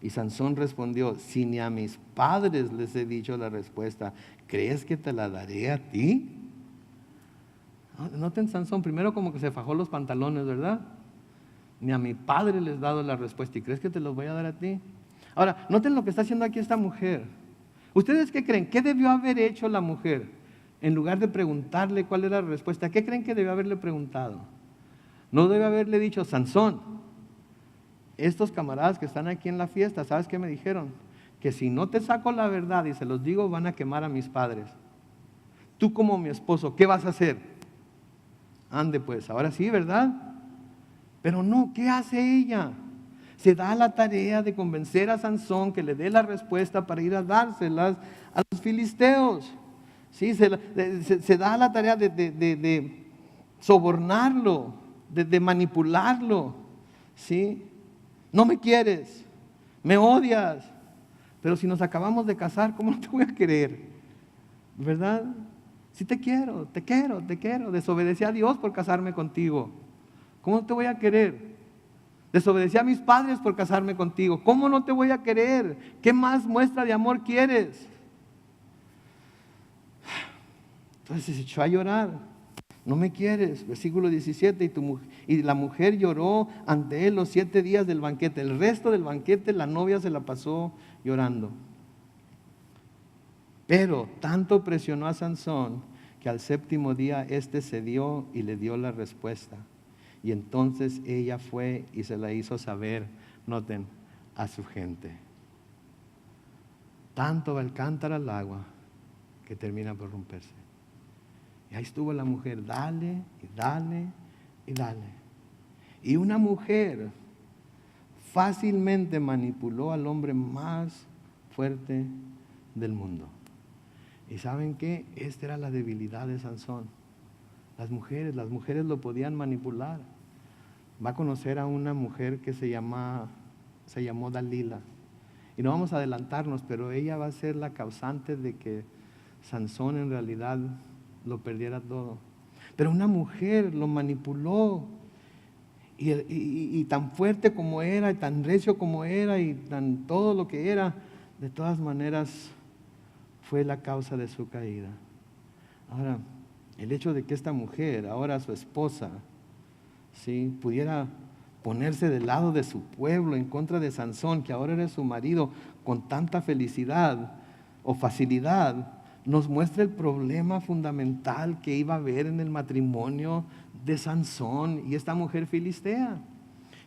Y Sansón respondió: si ni a mis padres les he dicho la respuesta, ¿crees que te la daré a ti? Noten, Sansón primero como que se fajó los pantalones, ¿verdad? Ni a mi padre les he dado la respuesta, ¿y crees que te los voy a dar a ti? Ahora, noten lo que está haciendo aquí esta mujer. ¿Ustedes qué creen? ¿Qué debió haber hecho la mujer? En lugar de preguntarle cuál era la respuesta, ¿qué creen que debió haberle preguntado? No debe haberle dicho: Sansón, estos camaradas que están aquí en la fiesta, ¿sabes qué me dijeron? Que si no te saco la verdad y se los digo, van a quemar a mis padres. Tú como mi esposo, ¿qué vas a hacer? Ande pues, ahora sí, ¿verdad? Pero no, ¿qué hace ella? Se da la tarea de convencer a Sansón que le dé la respuesta para ir a dárselas a los filisteos. ¿Sí? Se da la tarea de sobornarlo, de manipularlo. ¿Sí? No me quieres, me odias, pero si nos acabamos de casar, ¿cómo no te voy a querer? ¿Verdad? Sí te quiero. Desobedecí a Dios por casarme contigo. ¿Cómo no te voy a querer? Desobedecí a mis padres por casarme contigo. ¿Cómo no te voy a querer? ¿Qué más muestra de amor quieres? Entonces se echó a llorar. No me quieres. Versículo 17. Y la mujer lloró ante él los 7 días del banquete. El resto del banquete la novia se la pasó llorando. Pero tanto presionó a Sansón que al 7º día éste cedió y le dio la respuesta. Y entonces ella fue y se la hizo saber, noten, a su gente. Tanto va el cántaro al agua que termina por romperse. Y ahí estuvo la mujer, dale y dale y dale. Y una mujer fácilmente manipuló al hombre más fuerte del mundo. ¿Y saben qué? Esta era la debilidad de Sansón. Las mujeres lo podían manipular. Va a conocer a una mujer que se llamó Dalila. Y no vamos a adelantarnos, pero ella va a ser la causante de que Sansón en realidad lo perdiera todo. Pero una mujer lo manipuló. Y tan fuerte como era, y tan recio como era, y tan todo lo que era, de todas maneras fue la causa de su caída. Ahora, el hecho de que esta mujer, ahora su esposa, ¿sí?, pudiera ponerse del lado de su pueblo en contra de Sansón, que ahora era su marido, con tanta felicidad o facilidad, nos muestra el problema fundamental que iba a haber en el matrimonio de Sansón y esta mujer filistea.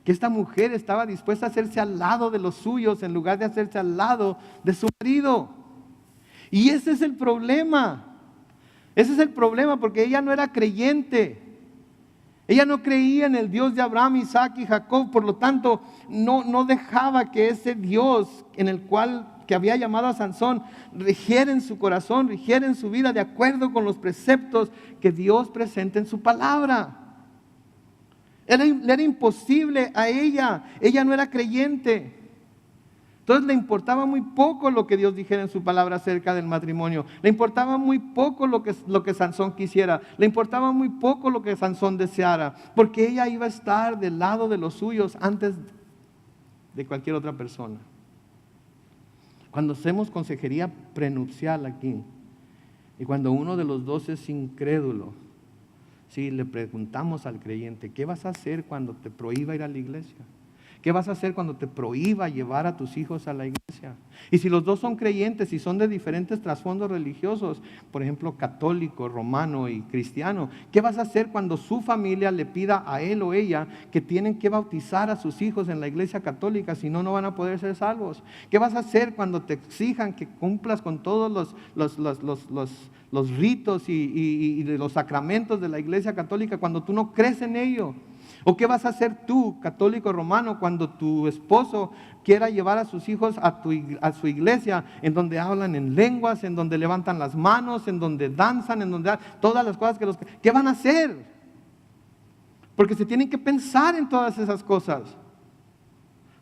Que esta mujer estaba dispuesta a hacerse al lado de los suyos en lugar de hacerse al lado de su marido. Y ese es el problema. Ese es el problema, porque ella no era creyente. Ella no creía en el Dios de Abraham, Isaac y Jacob. Por lo tanto, no dejaba que ese Dios en el cual que había llamado a Sansón rigiera en su corazón, rigiera en su vida de acuerdo con los preceptos que Dios presenta en su palabra. Le era imposible a ella. Ella no era creyente. Entonces le importaba muy poco lo que Dios dijera en su palabra acerca del matrimonio. Le importaba muy poco lo que Sansón quisiera. Le importaba muy poco lo que Sansón deseara. Porque ella iba a estar del lado de los suyos antes de cualquier otra persona. Cuando hacemos consejería prenupcial aquí, y cuando uno de los dos es incrédulo, si le preguntamos al creyente, ¿qué vas a hacer cuando te prohíba ir a la iglesia? ¿Qué vas a hacer cuando te prohíba llevar a tus hijos a la iglesia? Y si los dos son creyentes y son de diferentes trasfondos religiosos, por ejemplo, católico, romano y cristiano, ¿qué vas a hacer cuando su familia le pida a él o ella que tienen que bautizar a sus hijos en la iglesia católica, si no, no van a poder ser salvos? ¿Qué vas a hacer cuando te exijan que cumplas con todos los ritos y los sacramentos de la iglesia católica cuando tú no crees en ello? ¿O qué vas a hacer tú, católico romano, cuando tu esposo quiera llevar a sus hijos a su iglesia, en donde hablan en lenguas, en donde levantan las manos, en donde danzan, en donde todas las cosas ¿qué van a hacer? Porque se tienen que pensar en todas esas cosas.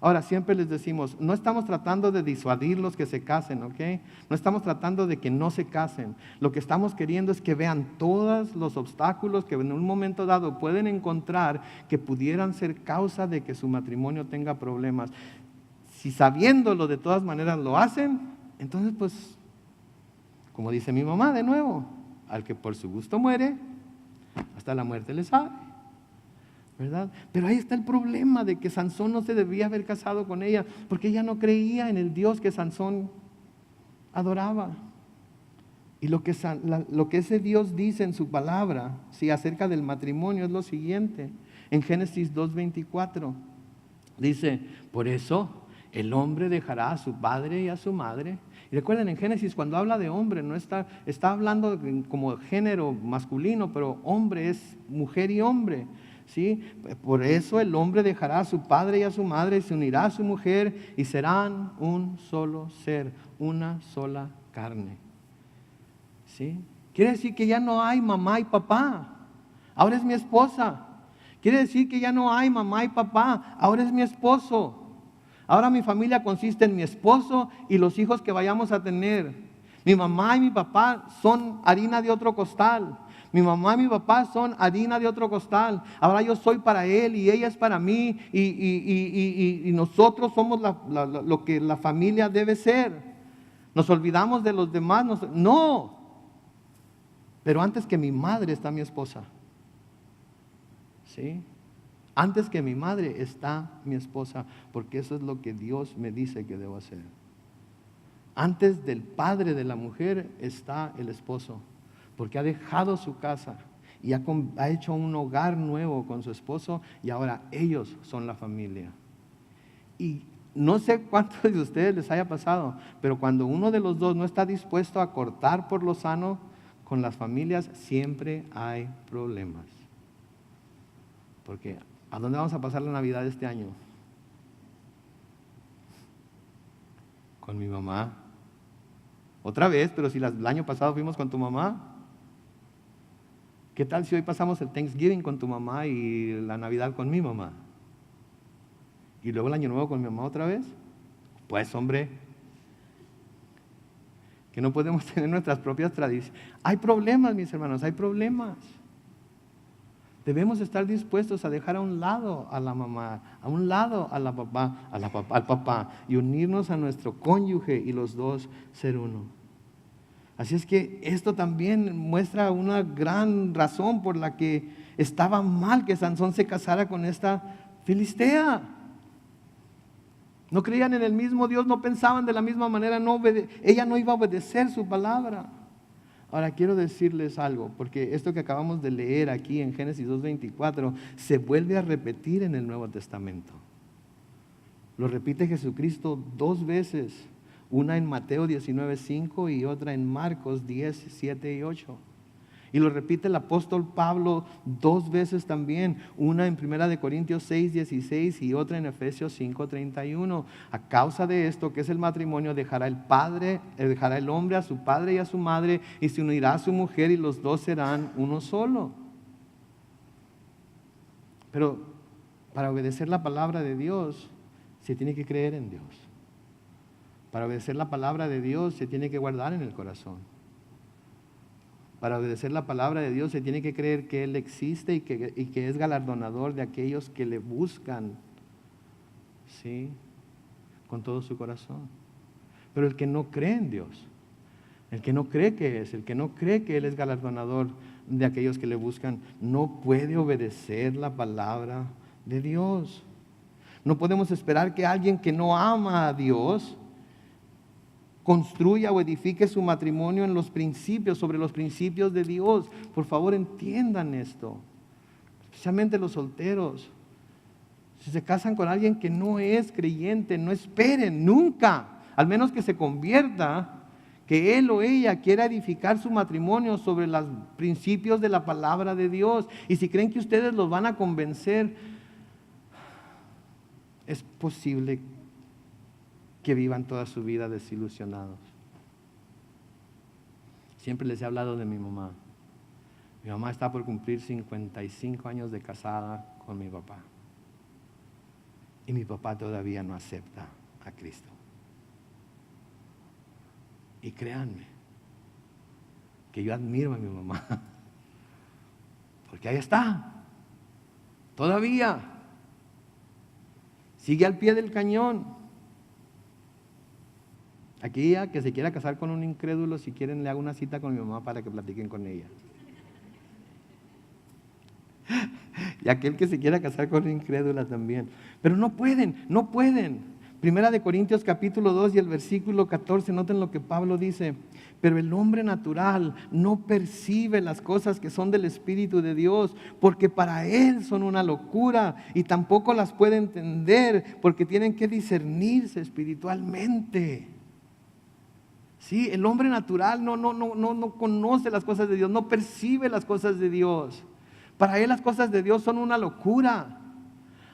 Ahora, siempre les decimos, no estamos tratando de disuadirlos que se casen, ¿ok? No estamos tratando de que no se casen. Lo que estamos queriendo es que vean todos los obstáculos que en un momento dado pueden encontrar que pudieran ser causa de que su matrimonio tenga problemas. Si sabiéndolo de todas maneras lo hacen, entonces pues, como dice mi mamá de nuevo, al que por su gusto muere, hasta la muerte le sabe. ¿Verdad? Pero ahí está el problema de que Sansón no se debía haber casado con ella, porque ella no creía en el Dios que Sansón adoraba. Y lo que ese Dios dice en su palabra, sí, acerca del matrimonio es lo siguiente. En Génesis 2:24 dice, por eso el hombre dejará a su padre y a su madre. Y recuerden, en Génesis cuando habla de hombre, no está hablando como género masculino, pero hombre es mujer y hombre. ¿Sí? Por eso el hombre dejará a su padre y a su madre y se unirá a su mujer y serán un solo ser, una sola carne. ¿Sí? Quiere decir que ya no hay mamá y papá, ahora es mi esposa. Quiere decir que ya no hay mamá y papá, ahora es mi esposo. Ahora mi familia consiste en mi esposo y los hijos que vayamos a tener. Mi mamá y mi papá son harina de otro costal. Mi mamá y mi papá son harina de otro costal. Ahora yo soy para él y ella es para mí. Y nosotros somos lo que la familia debe ser. Nos olvidamos de los demás. No. Pero antes que mi madre está mi esposa. ¿Sí? Antes que mi madre está mi esposa. Porque eso es lo que Dios me dice que debo hacer. Antes del padre de la mujer está el esposo. Porque ha dejado su casa y ha hecho un hogar nuevo con su esposo y ahora ellos son la familia. Y no sé cuántos de ustedes les haya pasado, pero cuando uno de los dos no está dispuesto a cortar por lo sano con las familias, siempre hay problemas. Porque ¿a dónde vamos a pasar la Navidad este año? Con mi mamá. Otra vez, pero si el año pasado fuimos con tu mamá. ¿Qué tal si hoy pasamos el Thanksgiving con tu mamá y la Navidad con mi mamá? ¿Y luego el Año Nuevo con mi mamá otra vez? Pues hombre, que no podemos tener nuestras propias tradiciones. Hay problemas, mis hermanos, hay problemas. Debemos estar dispuestos a dejar a un lado a la mamá, a un lado a al papá y unirnos a nuestro cónyuge y los dos ser uno. Así es que esto también muestra una gran razón por la que estaba mal que Sansón se casara con esta filistea. No creían en el mismo Dios, no pensaban de la misma manera, ella no iba a obedecer su palabra. Ahora quiero decirles algo, porque esto que acabamos de leer aquí en Génesis 2:24 se vuelve a repetir en el Nuevo Testamento. Lo repite Jesucristo 2 veces, una en Mateo 19:5 y otra en Marcos 10:7 y 8. Y lo repite el apóstol Pablo 2 veces también, una en 1 Corintios 6:16 y otra en Efesios 5:31. A causa de esto, que es el matrimonio, dejará el hombre a su padre y a su madre y se unirá a su mujer y los dos serán uno solo. Pero para obedecer la palabra de Dios, se tiene que creer en Dios. Para obedecer la palabra de Dios, se tiene que guardar en el corazón. Para obedecer la palabra de Dios se tiene que creer que Él existe y que es galardonador de aquellos que le buscan, ¿sí?, con todo su corazón. Pero el que no cree en Dios, el que no cree que Él es galardonador de aquellos que le buscan, no puede obedecer la palabra de Dios. No podemos esperar que alguien que no ama a Dios construya o edifique su matrimonio en los principios, sobre los principios de Dios. Por favor, entiendan esto, especialmente los solteros. Si se casan con alguien que no es creyente, no esperen nunca, al menos que se convierta, que él o ella quiera edificar su matrimonio sobre los principios de la palabra de Dios. Y si creen que ustedes los van a convencer, es posible que vivan toda su vida desilusionados. Siempre les he hablado de mi mamá. Mi mamá está por cumplir 55 años de casada con mi papá. Y mi papá todavía no acepta a Cristo. Y créanme, que yo admiro a mi mamá. Porque ahí está. Todavía. Sigue al pie del cañón. Aquella que se quiera casar con un incrédulo, si quieren le hago una cita con mi mamá para que platiquen con ella. Y aquel que se quiera casar con una incrédula también. Pero no pueden. 1 Corintios capítulo 2 y el versículo 14, noten lo que Pablo dice. Pero el hombre natural no percibe las cosas que son del Espíritu de Dios, porque para él son una locura y tampoco las puede entender, porque tienen que discernirse espiritualmente. Sí, el hombre natural no conoce las cosas de Dios, no percibe las cosas de Dios. Para él las cosas de Dios son una locura.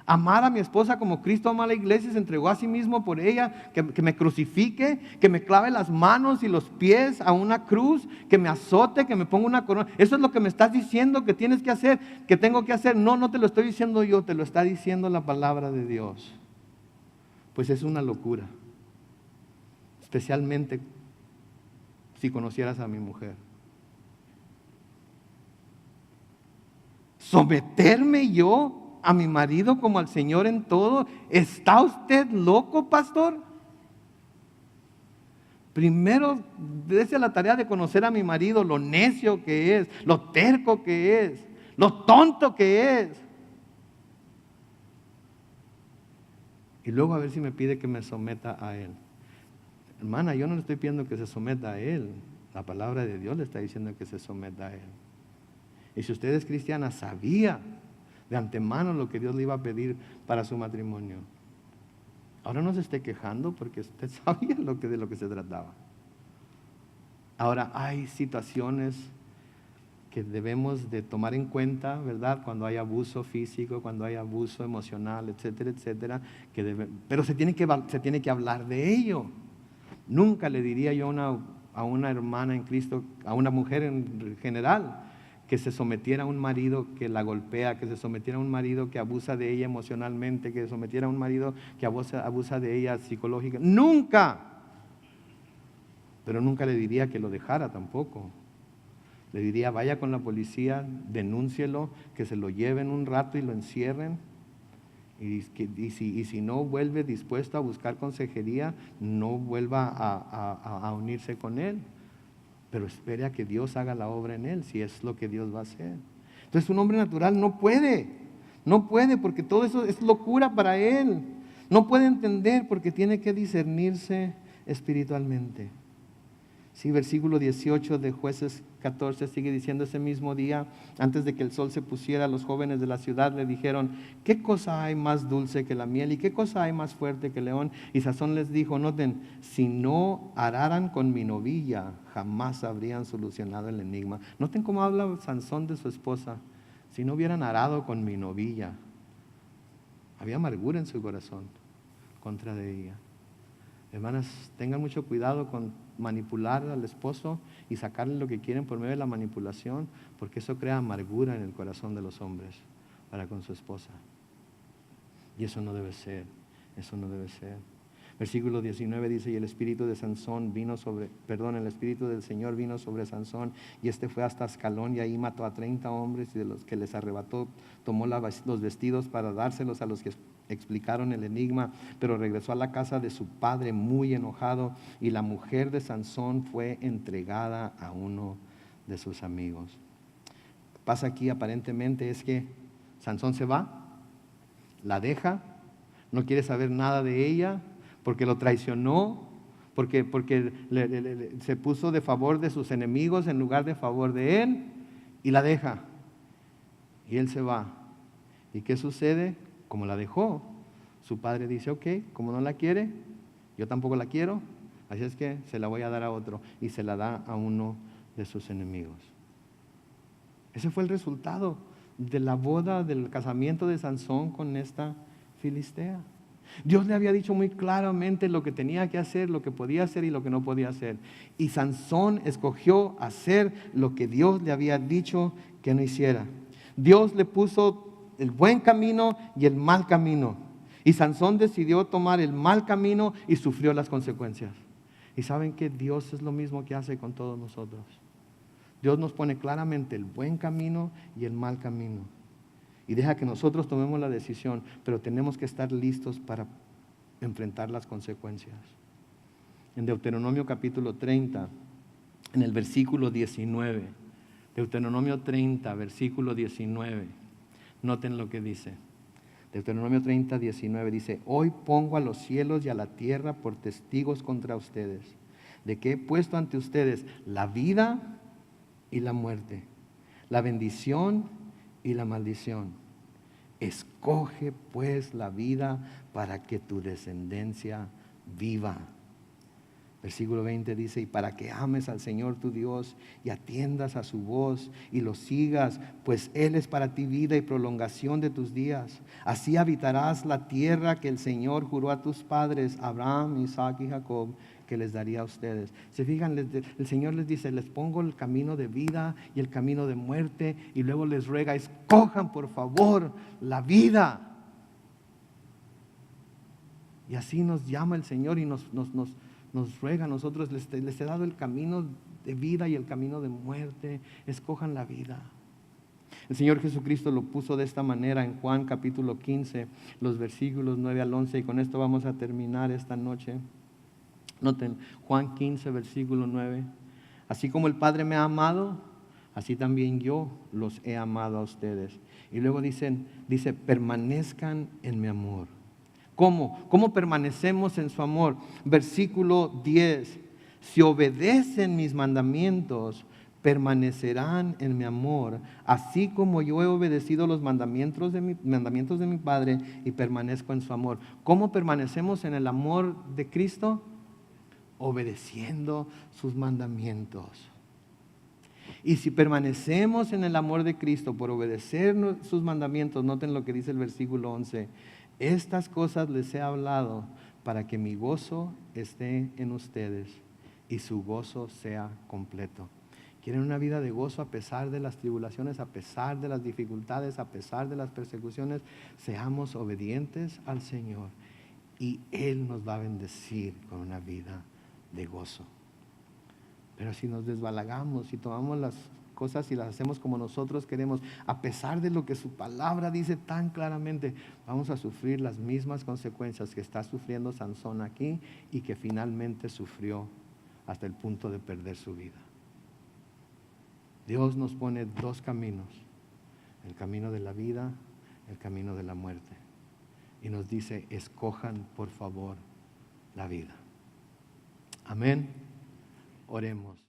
Amar a mi esposa como Cristo ama a la iglesia y se entregó a sí mismo por ella, que me crucifique, que me clave las manos y los pies a una cruz, que me azote, que me ponga una corona. Eso es lo que me estás diciendo que tienes que hacer, que tengo que hacer. No te lo estoy diciendo yo, te lo está diciendo la palabra de Dios. Pues es una locura. Especialmente si conocieras a mi mujer. ¿Someterme yo a mi marido como al Señor en todo? ¿Está usted loco, pastor? Primero, dése la tarea de conocer a mi marido, lo necio que es, lo terco que es, lo tonto que es. Y luego a ver si me pide que me someta a él. Hermana, yo no le estoy pidiendo que se someta a él. La palabra de Dios le está diciendo que se someta a él. Y si usted es cristiana, sabía de antemano lo que Dios le iba a pedir para su matrimonio. Ahora no se esté quejando porque usted sabía de lo que se trataba. Ahora hay situaciones que debemos de tomar en cuenta, ¿verdad? Cuando hay abuso físico, cuando hay abuso emocional, etcétera, etcétera. Pero se tiene que hablar de ello. Nunca le diría yo a una a una hermana en Cristo, a una mujer en general, que se sometiera a un marido que la golpea, que se sometiera a un marido que abusa de ella emocionalmente, que se sometiera a un marido que abusa de ella psicológicamente. Nunca. Pero nunca le diría que lo dejara tampoco. Le diría, vaya con la policía, denúncielo, que se lo lleven un rato y lo encierren. Y si no vuelve dispuesto a buscar consejería, no vuelva a unirse con él. Pero espere a que Dios haga la obra en él, si es lo que Dios va a hacer. Entonces un hombre natural no puede porque todo eso es locura para él. No puede entender porque tiene que discernirse espiritualmente. Sí, versículo 18 de Jueces 14 sigue diciendo: ese mismo día, antes de que el sol se pusiera, los jóvenes de la ciudad le dijeron: ¿qué cosa hay más dulce que la miel? ¿Y qué cosa hay más fuerte que el león? Y Sansón les dijo, noten, si no araran con mi novilla, jamás habrían solucionado el enigma. Noten cómo habla Sansón de su esposa. Si no hubieran arado con mi novilla. Había amargura en su corazón contra de ella. Hermanas, tengan mucho cuidado con manipular al esposo y sacarle lo que quieren por medio de la manipulación, porque eso crea amargura en el corazón de los hombres para con su esposa. Y eso no debe ser, eso no debe ser. Versículo 19 dice: y el espíritu de Sansón el espíritu del Señor vino sobre Sansón, y este fue hasta Ascalón, y ahí mató a 30 hombres, y de los que les arrebató, tomó los vestidos para dárselos a los que explicaron el enigma, pero regresó a la casa de su padre muy enojado, y la mujer de Sansón fue entregada a uno de sus amigos. Lo que pasa aquí aparentemente es que Sansón se va, la deja, no quiere saber nada de ella, porque lo traicionó, porque se puso de favor de sus enemigos en lugar de favor de él, y la deja. Y él se va. ¿Y qué sucede? Como la dejó, su padre dice: ok, como no la quiere, yo tampoco la quiero, así es que se la voy a dar a otro, y se la da a uno de sus enemigos. Ese fue el resultado de la boda, del casamiento de Sansón con esta filistea. Dios le había dicho muy claramente lo que tenía que hacer, lo que podía hacer y lo que no podía hacer. Y Sansón escogió hacer lo que Dios le había dicho que no hiciera. Dios le puso el buen camino y el mal camino. Y Sansón decidió tomar el mal camino y sufrió las consecuencias. Y saben que Dios es lo mismo que hace con todos nosotros. Dios nos pone claramente el buen camino y el mal camino. Y deja que nosotros tomemos la decisión, pero tenemos que estar listos para enfrentar las consecuencias. En Deuteronomio capítulo 30, en el versículo 19, Deuteronomio 30, versículo 19, noten lo que dice. Deuteronomio 30, 19 dice: hoy pongo a los cielos y a la tierra por testigos contra ustedes, de que he puesto ante ustedes la vida y la muerte, la bendición y la maldición. Escoge pues la vida para que tu descendencia viva. Versículo 20 dice: y para que ames al Señor tu Dios y atiendas a su voz y lo sigas, pues Él es para ti vida y prolongación de tus días. Así habitarás la tierra que el Señor juró a tus padres, Abraham, Isaac y Jacob, que les daría a ustedes. Se fijan, el Señor les dice: les pongo el camino de vida y el camino de muerte, y luego les ruega: escojan por favor la vida. Y así nos llama el Señor y nos ruega a nosotros: les he dado el camino de vida y el camino de muerte, escojan la vida. El Señor Jesucristo lo puso de esta manera en Juan capítulo 15, los versículos 9 al 11, y con esto vamos a terminar esta noche. Noten, Juan 15, versículo 9. Así como el Padre me ha amado, así también yo los he amado a ustedes. Y luego dice, permanezcan en mi amor. ¿Cómo? ¿Cómo permanecemos en su amor? Versículo 10. Si obedecen mis mandamientos, permanecerán en mi amor, así como yo he obedecido los mandamientos de mi Padre y permanezco en su amor. ¿Cómo permanecemos en el amor de Cristo? Obedeciendo sus mandamientos. Y si permanecemos en el amor de Cristo por obedecer sus mandamientos, noten lo que dice el versículo 11: estas cosas les he hablado para que mi gozo esté en ustedes y su gozo sea completo. Quieren una vida de gozo a pesar de las tribulaciones, a pesar de las dificultades, a pesar de las persecuciones. Seamos obedientes al Señor y Él nos va a bendecir con una vida de gozo. Pero si nos desbalagamos, si tomamos las cosas y las hacemos como nosotros queremos, a pesar de lo que su palabra dice tan claramente, vamos a sufrir las mismas consecuencias que está sufriendo Sansón aquí y que finalmente sufrió hasta el punto de perder su vida. Dios nos pone dos caminos, el camino de la vida, el camino de la muerte. Y nos dice, escojan por favor la vida. Amén. Oremos.